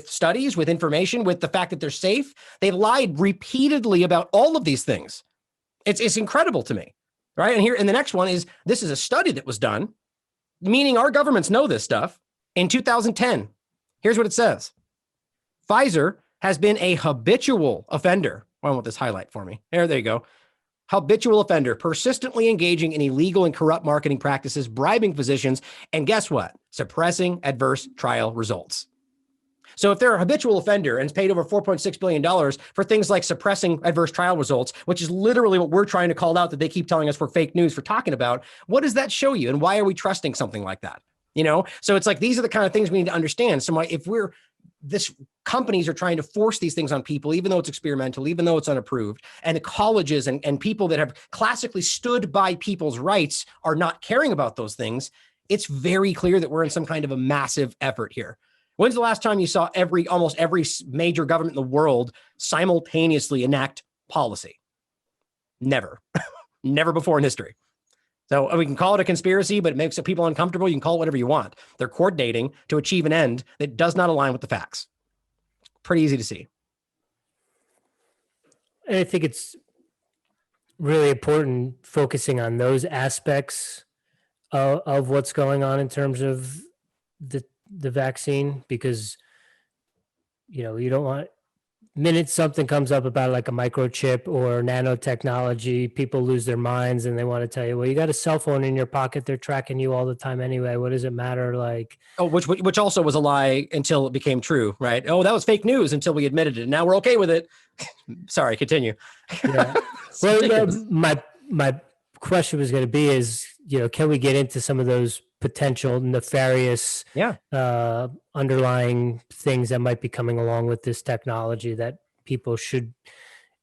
studies, with information, with the fact that they're safe. They've lied repeatedly about all of these things. It's incredible to me, right? And the next one is, this is a study that was done, meaning our governments know this stuff, in 2010. Here's what it says. Pfizer has been a habitual offender. I want this highlight for me. There you go. Habitual offender, persistently engaging in illegal and corrupt marketing practices, bribing physicians, and guess what? Suppressing adverse trial results. So if they're a habitual offender and is paid over $4.6 billion for things like suppressing adverse trial results, which is literally what we're trying to call out that they keep telling us we're fake news for talking about, what does that show you? And why are we trusting something like that? So it's like, these are the kind of things we need to understand. So if companies are trying to force these things on people, even though it's experimental, even though it's unapproved, and the colleges and people that have classically stood by people's rights are not caring about those things, it's very clear that we're in some kind of a massive effort here. When's the last time you saw almost every major government in the world simultaneously enact policy? Never. Never before in history. So we can call it a conspiracy, but it makes people uncomfortable. You can call it whatever you want. They're coordinating to achieve an end that does not align with the facts. Pretty easy to see. And I think it's really important focusing on those aspects of what's going on in terms of the vaccine, because, you don't want, minute something comes up about like a microchip or nanotechnology, people lose their minds and they want to tell you, well, you got a cell phone in your pocket. They're tracking you all the time anyway. What does it matter? Like, which also was a lie until it became true, right? Oh, that was fake news until we admitted it. And now we're okay with it. Sorry, continue. Yeah. Well, my question was going to be is, can we get into some of those potential nefarious underlying things that might be coming along with this technology that people should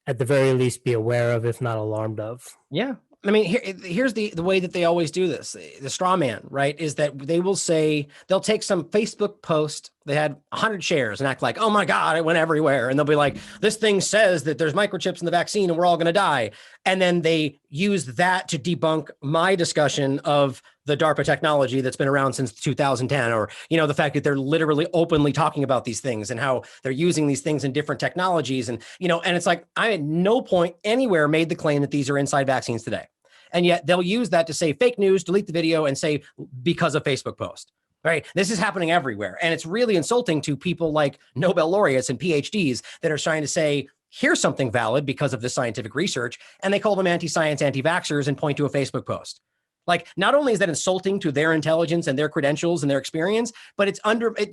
at the very least be aware of, if not alarmed of? Yeah. I mean, here's the way that they always do this. The straw man, right, is that they will say, they'll take some Facebook post that had 100 shares and act like, oh my God, it went everywhere. And they'll be like, this thing says that there's microchips in the vaccine and we're all going to die. And then they use that to debunk my discussion of the DARPA technology that's been around since 2010, or, the fact that they're literally openly talking about these things and how they're using these things in different technologies. And, and it's like, I at no point anywhere made the claim that these are inside vaccines today. And yet they'll use that to say fake news, delete the video, and say because of Facebook post. Right. This is happening everywhere. And it's really insulting to people like Nobel laureates and PhDs that are trying to say, here's something valid because of the scientific research. And they call them anti-science, anti-vaxxers and point to a Facebook post. Like, not only is that insulting to their intelligence and their credentials and their experience, but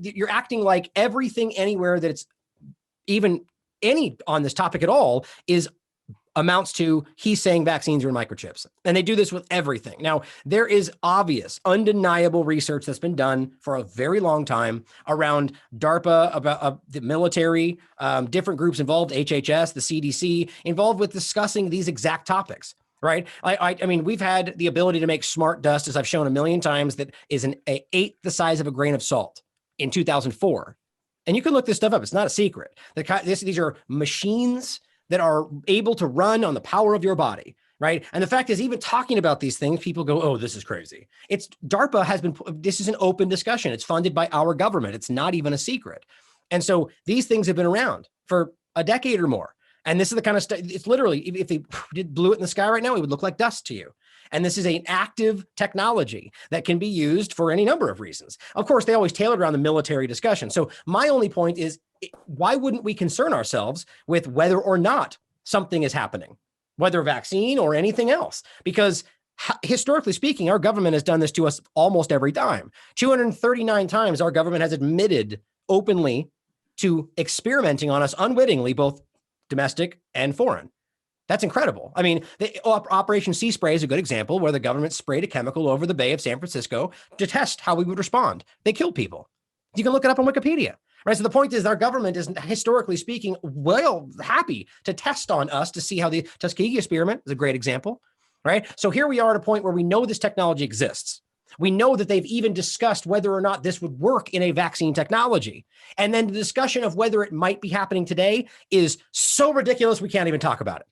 you're acting like everything anywhere that it's even any on this topic at all amounts to he's saying vaccines are microchips. And they do this with everything. Now, there is obvious, undeniable research that's been done for a very long time around DARPA, about the military, different groups involved, HHS, the CDC, involved with discussing these exact topics, right? I mean, we've had the ability to make smart dust, as I've shown a million times, that is an eighth the size of a grain of salt in 2004. And you can look this stuff up. It's not a secret. These are machines that are able to run on the power of your body, right? And the fact is, even talking about these things, people go, oh, this is crazy. This is an open discussion. It's funded by our government. It's not even a secret. And so these things have been around for a decade or more. And this is the kind of stuff, it's literally, if they blew it in the sky right now, it would look like dust to you. And this is an active technology that can be used for any number of reasons. Of course, they always tailor around the military discussion. So my only point is, why wouldn't we concern ourselves with whether or not something is happening, whether vaccine or anything else? Because historically speaking, our government has done this to us almost every time. 239 times our government has admitted openly to experimenting on us unwittingly, both domestic and foreign. That's incredible. I mean, the Operation Sea Spray is a good example where the government sprayed a chemical over the Bay of San Francisco to test how we would respond. They killed people. You can look it up on Wikipedia. Right. So the point is, our government is, historically speaking, well happy to test on us to see how the Tuskegee experiment is a great example. Right. So here we are at a point where we know this technology exists. We know that they've even discussed whether or not this would work in a vaccine technology. And then the discussion of whether it might be happening today is so ridiculous, we can't even talk about it.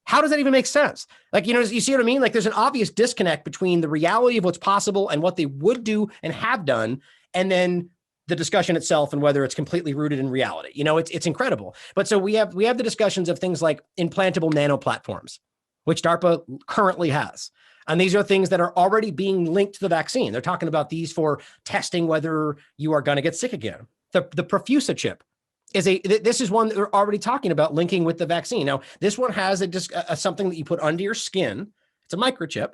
How does that even make sense? Like, you see what I mean? Like, there's an obvious disconnect between the reality of what's possible and what they would do and have done, and then the discussion itself and whether it's completely rooted in reality. It's incredible. But so we have the discussions of things like implantable nano platforms, which DARPA currently has. And these are things that are already being linked to the vaccine. They're talking about these for testing whether you are going to get sick again. The Profusa chip this is one that they're already talking about linking with the vaccine. Now, this one has something that you put under your skin. It's a microchip.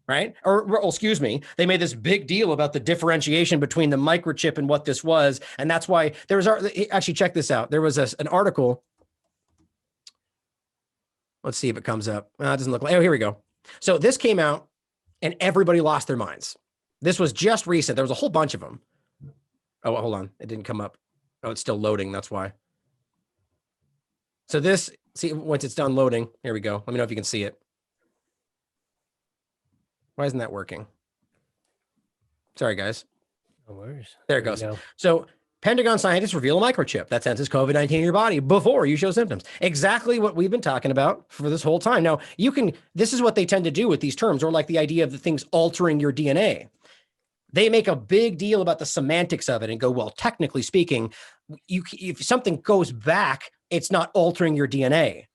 Right? Or excuse me, they made this big deal about the differentiation between the microchip and what this was. And that's why actually, check this out. There was an article. Let's see if it comes up. It doesn't look like, here we go. So this came out and everybody lost their minds. This was just recent. There was a whole bunch of them. Oh, hold on. It didn't come up. Oh, it's still loading. That's why. So once it's done loading, here we go. Let me know if you can see it. Why isn't that working? Sorry, guys. No worries. There it goes. So Pentagon scientists reveal a microchip that senses COVID-19 in your body before you show symptoms. Exactly what we've been talking about for this whole time. Now, this is what they tend to do with these terms, or like the idea of the things altering your DNA. They make a big deal about the semantics of it and go, well, technically speaking, if something goes back, it's not altering your DNA.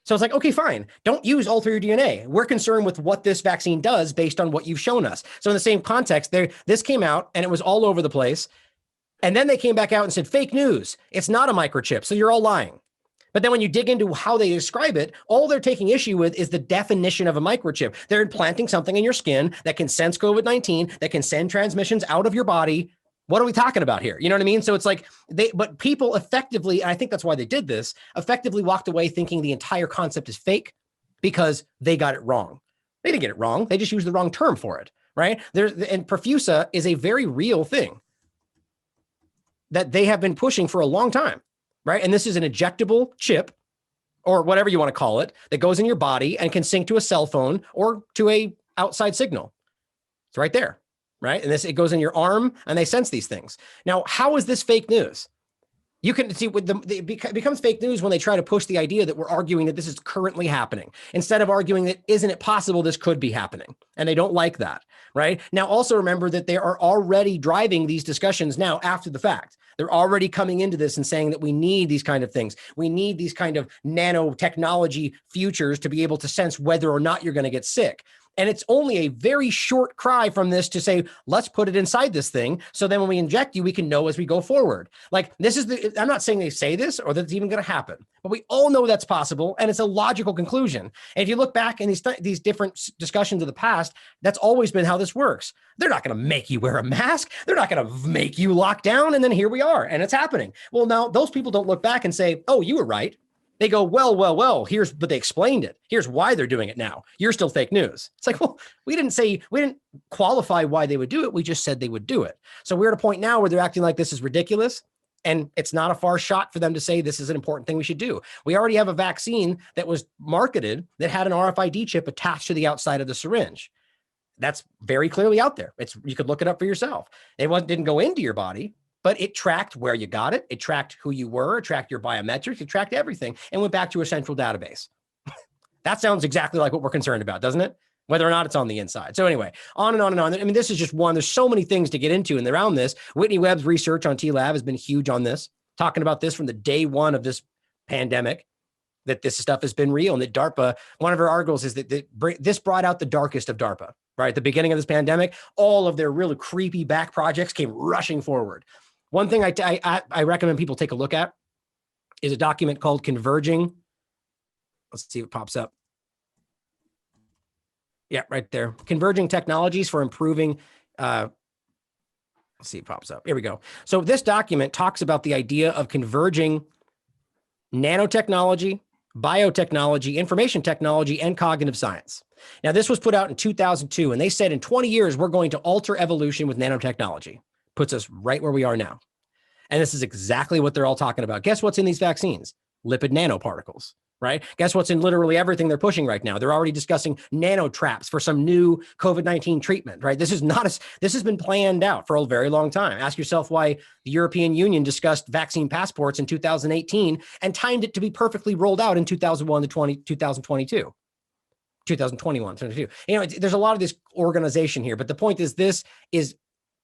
So it's like, okay, fine. Don't use alter your DNA. We're concerned with what this vaccine does based on what you've shown us. So in the same context, this came out and it was all over the place. And then they came back out and said, fake news. It's not a microchip. So you're all lying. But then when you dig into how they describe it, all they're taking issue with is the definition of a microchip. They're implanting something in your skin that can sense COVID-19, that can send transmissions out of your body. What are we talking about here? You know what I mean? So it's like but people effectively, and I think that's why they did this, effectively walked away thinking the entire concept is fake because they got it wrong. They didn't get it wrong. They just used the wrong term for it, right? And Profusa is a very real thing that they have been pushing for a long time, right? And this is an injectable chip or whatever you want to call it that goes in your body and can sync to a cell phone or to a outside signal. It's right there. Right. And it goes in your arm and they sense these things. Now, how is this fake news? You can see it becomes fake news when they try to push the idea that we're arguing that this is currently happening instead of arguing that isn't it possible this could be happening? And they don't like that. Right. Now, also remember that they are already driving these discussions now after the fact. They're already coming into this and saying that we need these kind of things. We need these kind of nanotechnology futures to be able to sense whether or not you're going to get sick. And it's only a very short cry from this to say, let's put it inside this thing. So then when we inject you, we can know as we go forward. Like I'm not saying they say this or that it's even going to happen, but we all know that's possible. And it's a logical conclusion. And if you look back in these different discussions of the past, that's always been how this works. They're not going to make you wear a mask. They're not going to make you lock down. And then here we are and it's happening. Well, now those people don't look back and say, oh, you were right. They go, well, but they explained it. Here's why they're doing it now. You're still fake news. It's like, well, we didn't qualify why they would do it. We just said they would do it. So we're at a point now where they're acting like this is ridiculous. And it's not a far shot for them to say this is an important thing we should do. We already have a vaccine that was marketed that had an RFID chip attached to the outside of the syringe. That's very clearly out there. You could look it up for yourself. It didn't go into your body, but it tracked where you got it. It tracked who you were, it tracked your biometrics, it tracked everything and went back to a central database. That sounds exactly like what we're concerned about, doesn't it? Whether or not it's on the inside. So anyway, on and on and on. I mean, this is just one. There's so many things to get into and around this. Whitney Webb's research on TLAV has been huge on this, talking about this from the day one of this pandemic, that this stuff has been real. And that DARPA, one of her articles is that this brought out the darkest of DARPA, right? At the beginning of this pandemic, all of their really creepy back projects came rushing forward. One thing I recommend people take a look at is a document called Converging. Let's see if it pops up. Yeah, right there. Converging technologies for improving. Let's see if it pops up. Here we go. So this document talks about the idea of converging nanotechnology, biotechnology, information technology, and cognitive science. Now, this was put out in 2002, and they said in 20 years, we're going to alter evolution with nanotechnology. Puts us right where we are now. And this is exactly what they're all talking about. Guess what's in these vaccines? Lipid nanoparticles, right? Guess what's in literally everything they're pushing right now? They're already discussing nanotraps for some new COVID-19 treatment, right? This has been planned out for a very long time. Ask yourself why the European Union discussed vaccine passports in 2018 and timed it to be perfectly rolled out in 2022. 2021, 22. There's a lot of this organization here, but the point is this is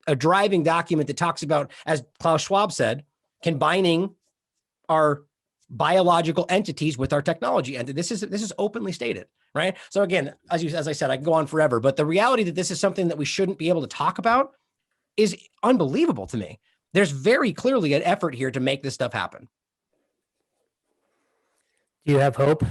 a driving document that talks about, as Klaus Schwab said, combining our biological entities with our technology. And this is openly stated, right? So again, as I said, I can go on forever, but the reality that this is something that we shouldn't be able to talk about is unbelievable to me. There's very clearly an effort here to make this stuff happen. Do you have hope?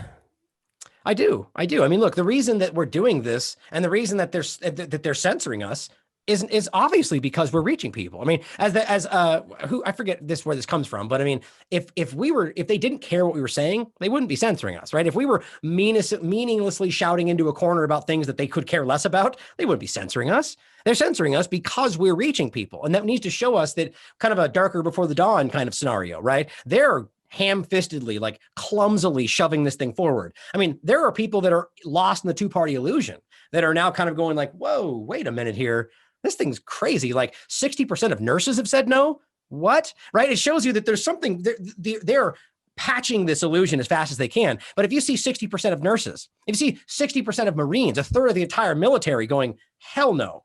I do. I mean, look, the reason that we're doing this and the reason that they're censoring us is obviously because we're reaching people. I mean, I forget where this comes from, but I mean, if they didn't care what we were saying, they wouldn't be censoring us, right? If we were meaninglessly shouting into a corner about things that they could care less about, they wouldn't be censoring us. They're censoring us because we're reaching people. And that needs to show us that kind of a darker before the dawn kind of scenario, right? They're ham-fistedly, like clumsily shoving this thing forward. I mean, there are people that are lost in the two-party illusion that are now kind of going like, whoa, wait a minute here. This thing's crazy. Like 60% of nurses have said no. What? Right? It shows you that there's something, they're patching this illusion as fast as they can. But if you see 60% of nurses, if you see 60% of Marines, a third of the entire military going, hell no,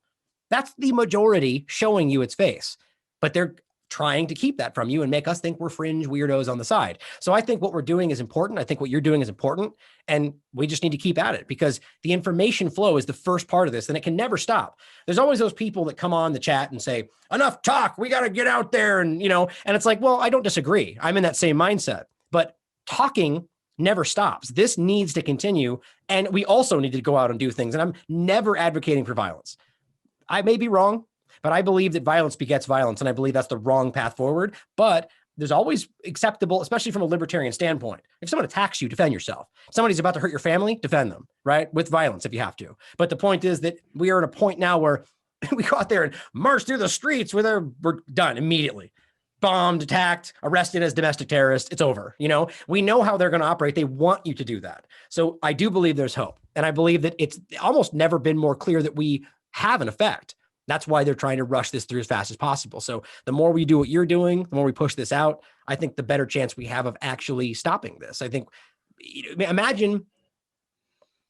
that's the majority showing you its face. But they're trying to keep that from you and make us think we're fringe weirdos on the side. So I think what we're doing is important. I think what you're doing is important. And we just need to keep at it because the information flow is the first part of this and it can never stop. There's always those people that come on the chat and say, enough talk, we got to get out there. And, and it's like, well, I don't disagree. I'm in that same mindset, but talking never stops. This needs to continue. And we also need to go out and do things. And I'm never advocating for violence. I may be wrong, but I believe that violence begets violence, and I believe that's the wrong path forward. But there's always acceptable, especially from a libertarian standpoint. If someone attacks you, defend yourself. If somebody's about to hurt your family, defend them, right? With violence if you have to. But the point is that we are at a point now where we go out there and march through the streets we're done immediately. Bombed, attacked, arrested as domestic terrorists. It's over. We know how they're going to operate. They want you to do that. So I do believe there's hope. And I believe that it's almost never been more clear that we have an effect. That's why they're trying to rush this through as fast as possible. So the more we do what you're doing, the more we push this out, I think the better chance we have of actually stopping this. I think, imagine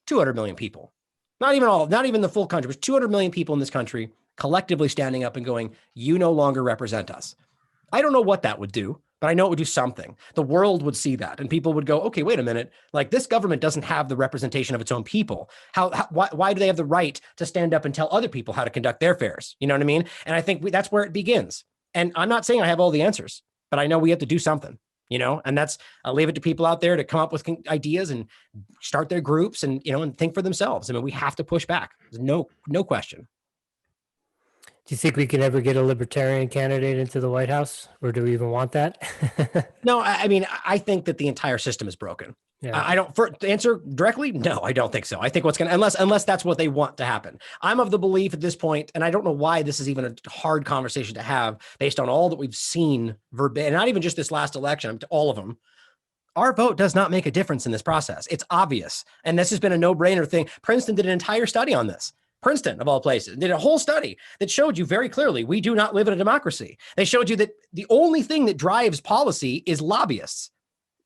200 million people, not even the full country, but 200 million people in this country collectively standing up and going, you no longer represent us. I don't know what that would do. but I know it would do something. The world would see that, and people would go, okay, wait a minute. Like, this government doesn't have the representation of its own people. Why do they have the right to stand up and tell other people how to conduct their affairs? You know what I mean? And I think that's where it begins. And I'm not saying I have all the answers, but I know we have to do something, and I'll leave it to people out there to come up with ideas and start their groups and, and think for themselves. I mean, we have to push back. There's no question. Do you think we can ever get a libertarian candidate into the White House, or do we even want that? No, I mean, I think that the entire system is broken. Yeah. To answer directly, no, I don't think so. I think unless that's what they want to happen. I'm of the belief at this point, and I don't know why this is even a hard conversation to have based on all that we've seen verbatim, not even just this last election, all of them. Our vote does not make a difference in this process. It's obvious. And this has been a no-brainer thing. Princeton did an entire study on this. Princeton, of all places, did a whole study that showed you very clearly we do not live in a democracy. They showed you that the only thing that drives policy is lobbyists.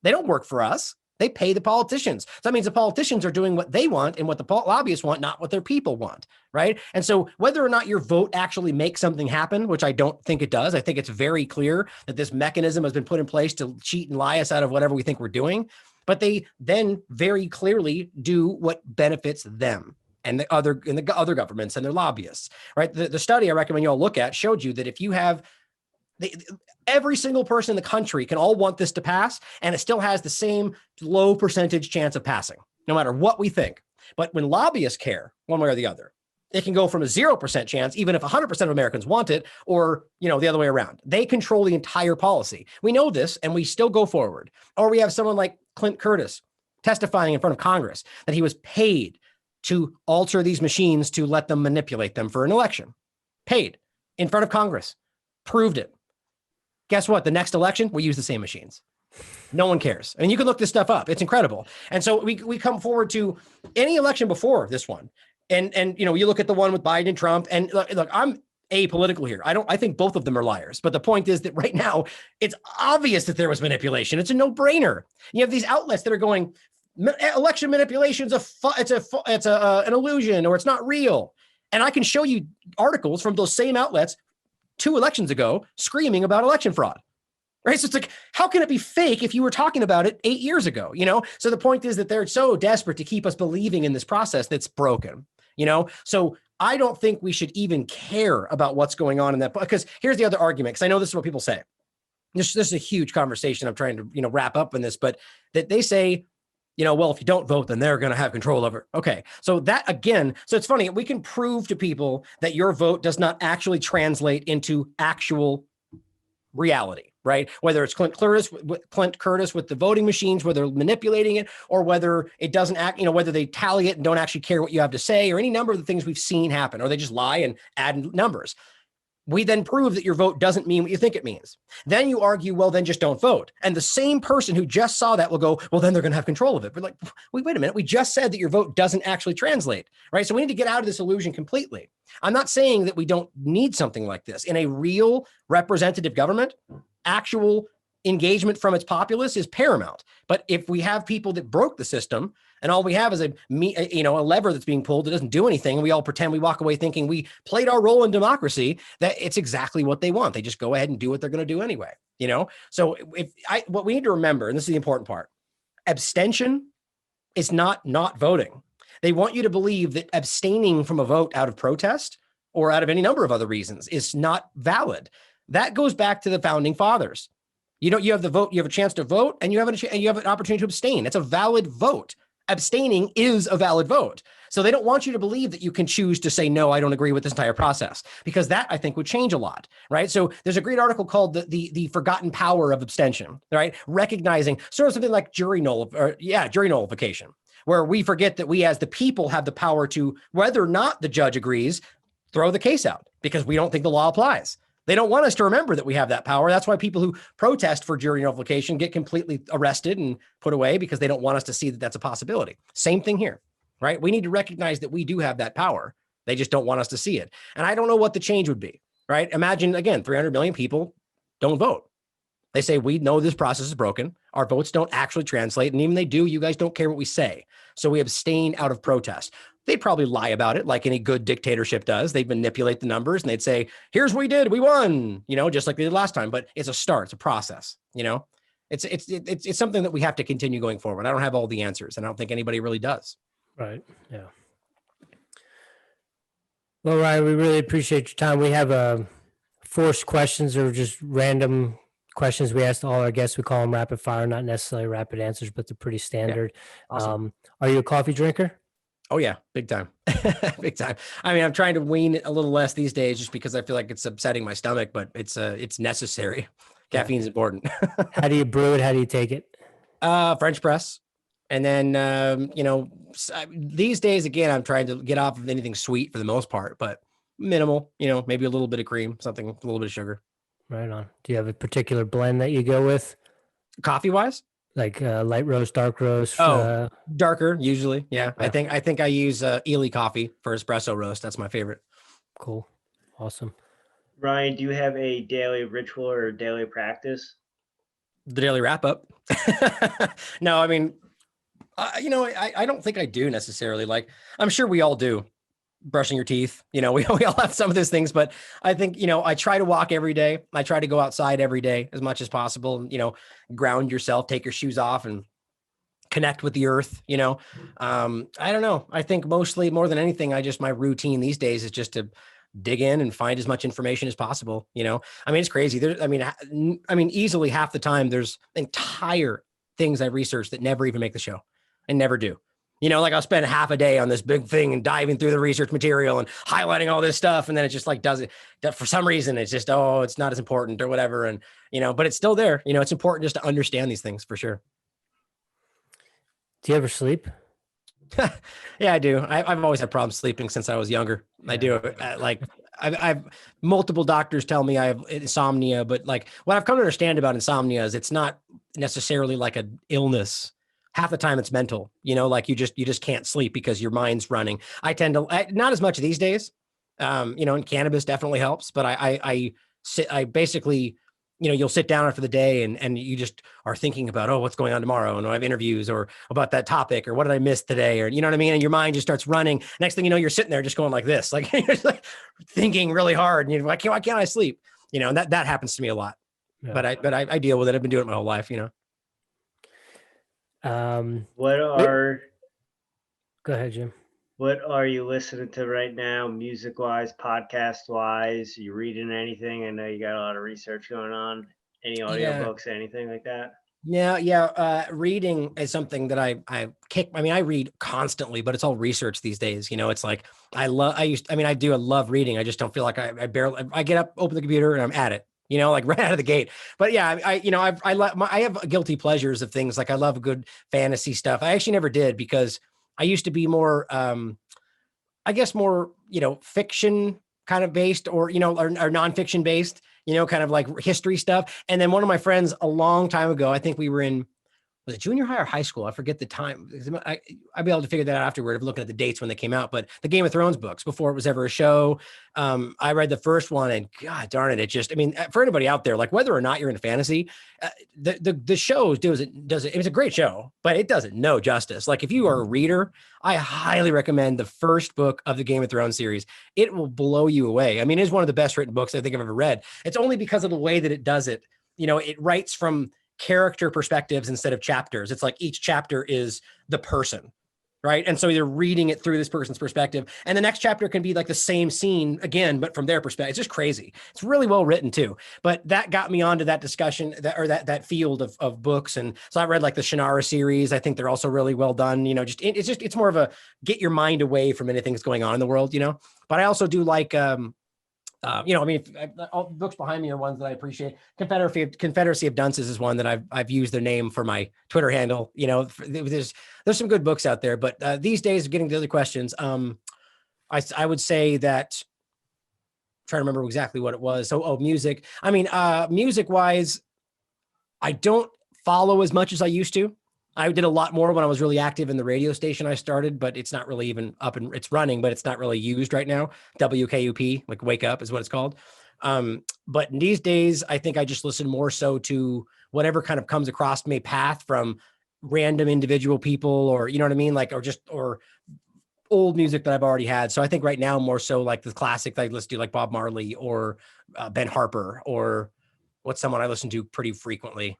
They don't work for us. They pay the politicians. So that means the politicians are doing what they want and what the lobbyists want, not what their people want, right? And so whether or not your vote actually makes something happen, which I don't think it does, I think it's very clear that this mechanism has been put in place to cheat and lie us out of whatever we think we're doing. But they then very clearly do what benefits them and the other governments and their lobbyists, right? The study I recommend you all look at showed you that if you have every single person in the country can all want this to pass, and it still has the same low percentage chance of passing, no matter what we think. But when lobbyists care one way or the other, it can go from a 0% chance, even if 100% of Americans want it, or, the other way around. They control the entire policy. We know this, and we still go forward. Or we have someone like Clint Curtis testifying in front of Congress that he was paid to alter these machines to let them manipulate them for an election. Paid in front of Congress. Proved it. Guess what? The next election, we use the same machines. No one cares. I mean, you can look this stuff up. It's incredible. And so we come forward to any election before this one. And you look at the one with Biden and Trump, and look, I'm apolitical here. I think both of them are liars. But the point is that right now, it's obvious that there was manipulation. It's a no-brainer. You have these outlets that are going, election manipulation is an illusion, or it's not real. And I can show you articles from those same outlets 2 elections ago screaming about election fraud, right? So it's like, how can it be fake if you were talking about it 8 years ago? So the point is that they're so desperate to keep us believing in this process that's broken, So I don't think we should even care about what's going on in that, because here's the other argument, because I know this is what people say. This is a huge conversation. I'm trying to, wrap up in this, but that they say, well, if you don't vote, then they're going to have control over it. Okay. So that again, so it's funny. We can prove to people that your vote does not actually translate into actual reality, right? Whether it's Clint Curtis with the voting machines, where they're manipulating it, or whether it doesn't act, whether they tally it and don't actually care what you have to say, or any number of the things we've seen happen, or they just lie and add numbers. We then prove that your vote doesn't mean what you think it means. Then you argue, well, then just don't vote. And the same person who just saw that will go, well, then they're going to have control of it. But wait a minute. We just said that your vote doesn't actually translate, right? So we need to get out of this illusion completely. I'm not saying that we don't need something like this. In a real representative government, actual engagement from its populace is paramount. But if we have people that broke the system, and all we have is a lever that's being pulled that doesn't do anything, and we all pretend we walk away thinking we played our role in democracy, that it's exactly what they want. They just go ahead and do what they're going to do anyway. So what we need to remember, and this is the important part, abstention is not voting. They want you to believe that abstaining from a vote out of protest or out of any number of other reasons is not valid. That goes back to the founding fathers. You have the vote, you have a chance to vote, and you have an opportunity to abstain. It's a valid vote. Abstaining is a valid vote. So they don't want you to believe that you can choose to say, no, I don't agree with this entire process, because that I think would change a lot, right? So there's a great article called the Forgotten Power of Abstention, right? Recognizing sort of something like jury nullification, where we forget that we as the people have the power to, whether or not the judge agrees, throw the case out because we don't think the law applies. They don't want us to remember that we have that power. That's why people who protest for jury nullification get completely arrested and put away, because they don't want us to see that that's a possibility. Same thing here, right? We need to recognize that we do have that power. They just don't want us to see it. And I don't know what the change would be, right? Imagine, again, 300 million people don't vote. They say, we know this process is broken. Our votes don't actually translate. And even they do, you guys don't care what we say. So we abstain out of protest. They'd probably lie about it like any good dictatorship does. They'd manipulate the numbers and they'd say, here's what we did. We won, just like they did last time. But it's a start. It's a process, It's something that we have to continue going forward. I don't have all the answers, and I don't think anybody really does. Right. Yeah. Well, Ryan, we really appreciate your time. We have forced questions or just random questions we ask all our guests. We call them rapid fire, not necessarily rapid answers, but they're pretty standard. Yeah. Awesome. Are you a coffee drinker? Oh yeah, big time. Big time. I mean, I'm trying to wean it a little less these days just because I feel like it's upsetting my stomach, but it's necessary. Caffeine is important. How do you brew it? How do you take it? French press. And then, these days, again, I'm trying to get off of anything sweet for the most part, but minimal, maybe a little bit of cream, something, a little bit of sugar. Right on. Do you have a particular blend that you go with? Coffee wise? Like light roast, dark roast? Darker usually. Yeah. I think I use Ely coffee for espresso roast. That's my favorite. Cool. Awesome. Ryan, do you have a daily ritual or daily practice? The daily wrap up. No, I mean, I don't think I do necessarily. Like, I'm sure we all do. Brushing your teeth, we all have some of those things, but I think, I try to walk every day. I try to go outside every day as much as possible, ground yourself, take your shoes off and connect with the earth. I don't know. I think mostly more than anything, my routine these days is just to dig in and find as much information as possible. I mean, it's crazy. Easily half the time there's entire things I research that never even make the show and never do. Like I'll spend half a day on this big thing and diving through the research material and highlighting all this stuff. And then it just like doesn't, for some reason, it's just, it's not as important or whatever. And, but it's still there. It's important just to understand these things for sure. Do you ever sleep? Yeah, I do. I've always had problems sleeping since I was younger. Yeah. I do. I've multiple doctors tell me I have insomnia, but like what I've come to understand about insomnia is it's not necessarily like an illness. Half the time it's mental, like you just can't sleep because your mind's running. I tend to not as much these days, and cannabis definitely helps, but I basically, you'll sit down after the day and you just are thinking about, what's going on tomorrow. And I have interviews or about that topic or what did I miss today? Or, you know what I mean? And your mind just starts running. Next thing you know, you're sitting there just going like this, like you're just like thinking really hard and you're like, why can't I sleep? And that happens to me a lot, yeah. But I deal with it. I've been doing it my whole life, Go ahead, Jim. What are you listening to right now, music wise, podcast wise? You reading anything? I know you got a lot of research going on. Any audiobooks, anything like that? Yeah. Reading is something that I read constantly, but it's all research these days. It's like I love reading. I just don't feel like I get up, open the computer and I'm at it. Like right out of the gate. But yeah, I have guilty pleasures of things. Like I love good fantasy stuff. I actually never did because I used to be more, fiction kind of based or nonfiction based, kind of like history stuff. And then one of my friends a long time ago, I think we were in, was it junior high or high school? I forget the time. I'd be able to figure that out afterward of looking at the dates when they came out. But the Game of Thrones books, before it was ever a show, I read the first one and God darn it. For anybody out there, like whether or not you're into fantasy, the show does it. It's a great show, but it does it no justice. Like if you are a reader, I highly recommend the first book of the Game of Thrones series. It will blow you away. It is one of the best written books I think I've ever read. It's only because of the way that it does it. It writes from character perspectives instead of chapters. It's like each chapter is the person, right? And so you're reading it through this person's perspective. And the next chapter can be like the same scene again, but from their perspective. It's just crazy. It's really well written too. But that got me onto that discussion that field of books. And so I read like the Shannara series. I think they're also really well done. It's more of a get your mind away from anything that's going on in the world, But I also do like all books behind me are ones that I appreciate. Confederacy of Dunces is one that I've used their name for my Twitter handle. There's some good books out there, but these days, getting to other questions, I would say that I'm trying to remember exactly what it was. So, music. Music wise, I don't follow as much as I used to. I did a lot more when I was really active in the radio station I started, but it's not really even up and it's running, but it's not really used right now. WKUP, like Wake Up is what it's called. But these days, I think I just listen more so to whatever kind of comes across my path from random individual people, or, you know what I mean? Like, or old music that I've already had. So I think right now more so like the classic that I listen to, like Bob Marley or Ben Harper, or what's someone I listen to pretty frequently.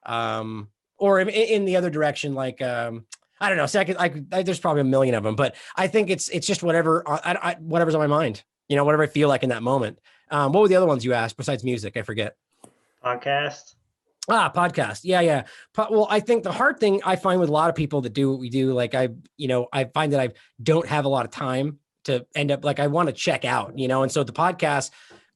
Or in the other direction, like, I don't know. So there's probably a million of them, but I think it's just whatever, whatever's on my mind, you know, whatever I feel like in that moment. What were the other ones you asked besides music? I forget. Podcast. Podcast. Yeah. Well, I think the hard thing I find with a lot of people that do what we do, like I find that I don't have a lot of time to end up, like, I want to check out, you know? And so the podcasts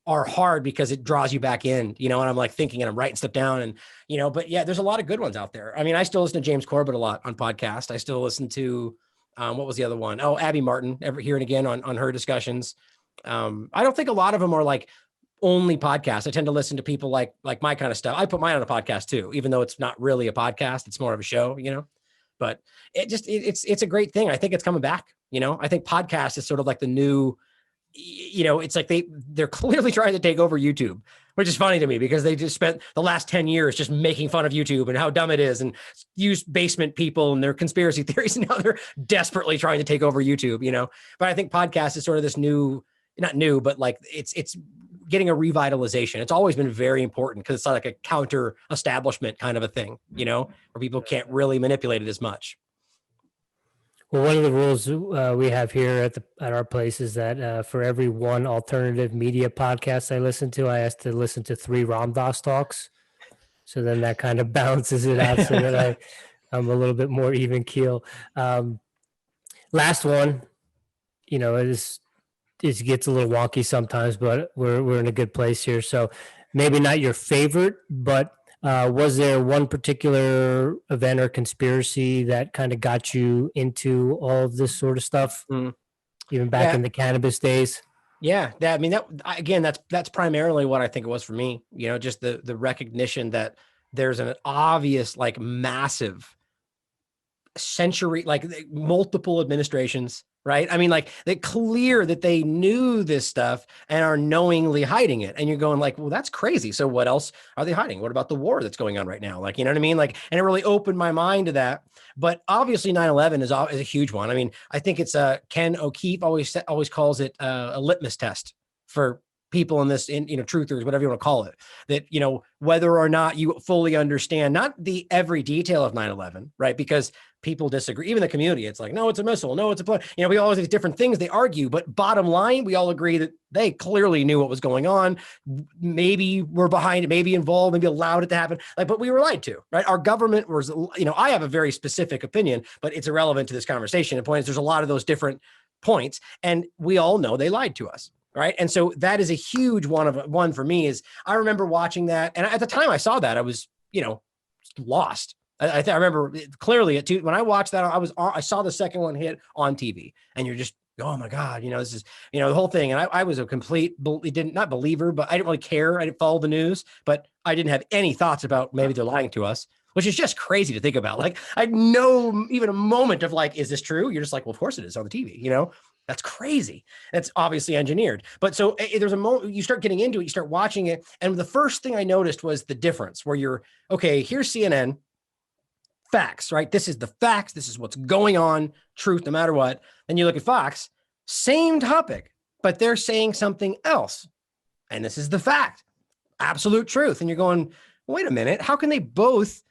are hard because it draws you back in, you know, and I'm like thinking and I'm writing stuff down, and, you know, but yeah, there's a lot of good ones out there. I mean, I still listen to James Corbett a lot on podcast. I still listen to, what was the other one? Oh, Abby Martin, every here and again on her discussions. I don't think a lot of them are like only podcasts. I tend to listen to people like my kind of stuff. I put mine on a podcast too, even though it's not really a podcast. It's more of a show, you know, but it's a great thing. I think it's coming back, you know. I think podcast is sort of like the new, you know, it's like they're clearly trying to take over YouTube, which is funny to me because they just spent the last 10 years just making fun of YouTube and how dumb it is, and use basement people and their conspiracy theories. And now they're desperately trying to take over YouTube, you know. But I think podcast is sort of this new, not new, but like it's getting a revitalization. It's always been very important because it's like a counter establishment kind of a thing, you know, where people can't really manipulate it as much. Well, one of the rules we have here at our place is that for every one alternative media podcast I listen to, I have to listen to 3 Ram Dass talks. So then that kind of balances it out so that I'm a little bit more even keel. Last one, you know, it gets a little wonky sometimes, but we're in a good place here. So maybe not your favorite, but was there one particular event or conspiracy that kind of got you into all of this sort of stuff, even back in the cannabis days? Yeah, that's primarily what I think it was for me. You know, just the recognition that there's an obvious, like, massive century, like multiple administrations, right? I mean, like, they're clear that they knew this stuff and are knowingly hiding it. And you're going like, well, that's crazy. So what else are they hiding? What about the war that's going on right now? Like, you know what I mean? Like, and it really opened my mind to that. But obviously 9/11 is a huge one. I mean, I think it's Ken O'Keefe always calls it a litmus test for people in this, you know, truthers, whatever you want to call it, that, you know, whether or not you fully understand, not the every detail of 9/11, right? Because people disagree, even the community. It's like, no, it's a missile. No, it's a plane. You know, we all have these different things they argue, but bottom line, we all agree that they clearly knew what was going on. Maybe we're behind it, maybe involved, maybe allowed it to happen. Like, but we were lied to, right? Our government was, you know, I have a very specific opinion, but it's irrelevant to this conversation. The point is, there's a lot of those different points, and we all know they lied to us. Right. And so that is a huge one for me. Is I remember watching that. And at the time I saw that, I was, you know, lost. I remember clearly when I watched that, I saw the second one hit on TV, and you're just, oh my God, you know, this is, you know, the whole thing. And I was a complete, not believer, but I didn't really care. I didn't follow the news, but I didn't have any thoughts about maybe they're lying to us, which is just crazy to think about. Like, I had no even a moment of like, is this true? You're just like, well, of course it is on the TV, you know. That's crazy. That's obviously engineered. But so there's a moment you start getting into it, you start watching it. And the first thing I noticed was the difference where you're, okay, here's CNN, facts, right? This is the facts. This is what's going on, truth, no matter what. Then you look at Fox, same topic, but they're saying something else. And this is the fact, absolute truth. And you're going, wait a minute, how can they both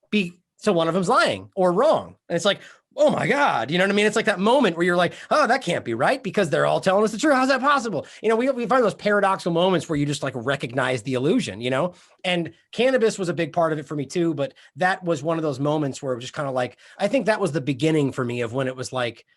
be, so one of them's lying or wrong? And it's like, oh my God, you know what I mean? It's like that moment where you're like, oh, that can't be right because they're all telling us the truth. How's that possible? You know, we find those paradoxical moments where you just like recognize the illusion, you know, and cannabis was a big part of it for me too. But that was one of those moments where it was just kind of like, I think that was the beginning for me of when it was like,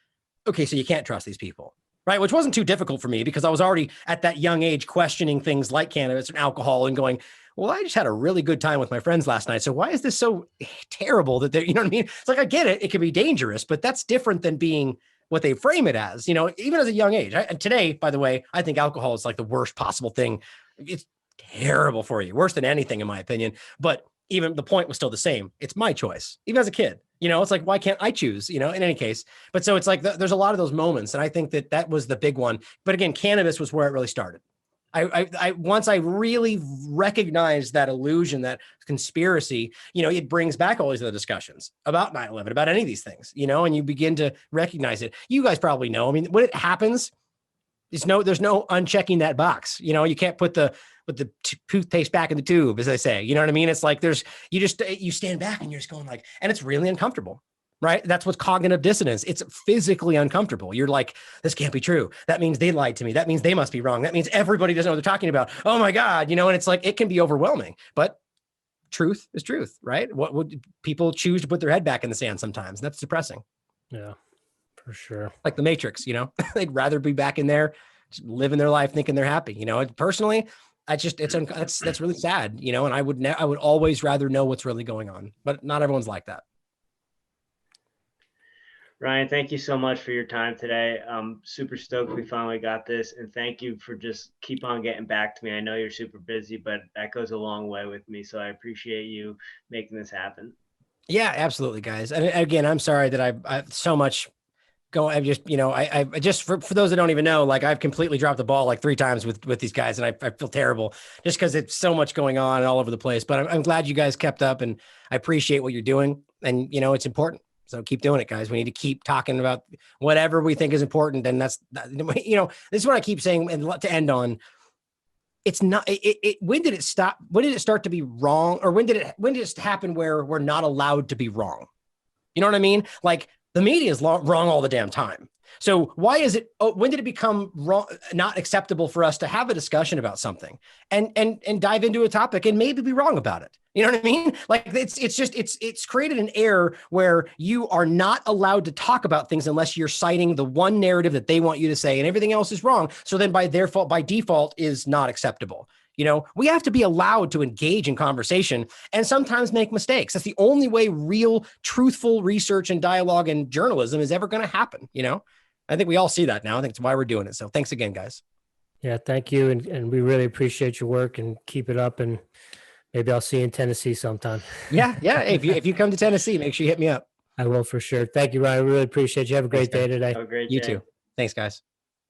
okay, so you can't trust these people. Right. Which wasn't too difficult for me because I was already at that young age questioning things like cannabis and alcohol and going, well, I just had a really good time with my friends last night. So why is this so terrible that they're, you know what I mean? It's like, I get it. It can be dangerous, but that's different than being what they frame it as, you know, even as a young age. And today, by the way, I think alcohol is like the worst possible thing. It's terrible for you, worse than anything, in my opinion. But even the point was still the same. It's my choice, even as a kid. You know, it's like, why can't I choose, you know, in any case? But so it's like, there's a lot of those moments. And I think that was the big one. But again, cannabis was where it really started. I once I really recognized that illusion, that conspiracy, it brings back all these other discussions about 9/11, about any of these things, and you begin to recognize it. You guys probably know. I mean, when it happens, there's no unchecking that box. You can't put the toothpaste back in the tube, as they say. You know what I mean? It's like you stand back and you're just going like, and it's really uncomfortable. Right? That's what's cognitive dissonance. It's physically uncomfortable. You're like, this can't be true. That means they lied to me. That means they must be wrong. That means everybody doesn't know what they're talking about. Oh my God. And it's like, it can be overwhelming, but truth is truth, right? What would people choose to put their head back in the sand sometimes? That's depressing. Yeah, for sure. Like the Matrix, they'd rather be back in there, just living their life, thinking they're happy. Personally, that's really sad, and I would always rather know what's really going on, but not everyone's like that. Ryan, thank you so much for your time today. I'm super stoked we finally got this, and thank you for just keep on getting back to me. I know you're super busy, but that goes a long way with me, so I appreciate you making this happen. Yeah, absolutely, guys. And again, I'm sorry that I've so much going. I've just, I just for those that don't even know, like I've completely dropped the ball like 3 times with these guys, and I feel terrible just because it's so much going on and all over the place. But I'm glad you guys kept up, and I appreciate what you're doing, and it's important. So keep doing it, guys. We need to keep talking about whatever we think is important. And this is what I keep saying. And to end on, it's not, when did it stop? When did it start to be wrong? Or when did it happen where we're not allowed to be wrong? You know what I mean? Like the media is wrong all the damn time. So why is it, when did it become wrong, not acceptable for us to have a discussion about something and dive into a topic and maybe be wrong about it? You know what I mean? Like it's created an error where you are not allowed to talk about things unless you're citing the one narrative that they want you to say, and everything else is wrong. So then by default is not acceptable. We have to be allowed to engage in conversation and sometimes make mistakes. That's the only way real, truthful research and dialogue and journalism is ever going to happen. I think we all see that now. I think it's why we're doing it. So thanks again, guys. Yeah, thank you. And we really appreciate your work, and keep it up. And maybe I'll see you in Tennessee sometime. Yeah. Hey, if you come to Tennessee, make sure you hit me up. I will for sure. Thank you, Ryan. I really appreciate you. Have a great day today. Have a great day. You too. Thanks, guys.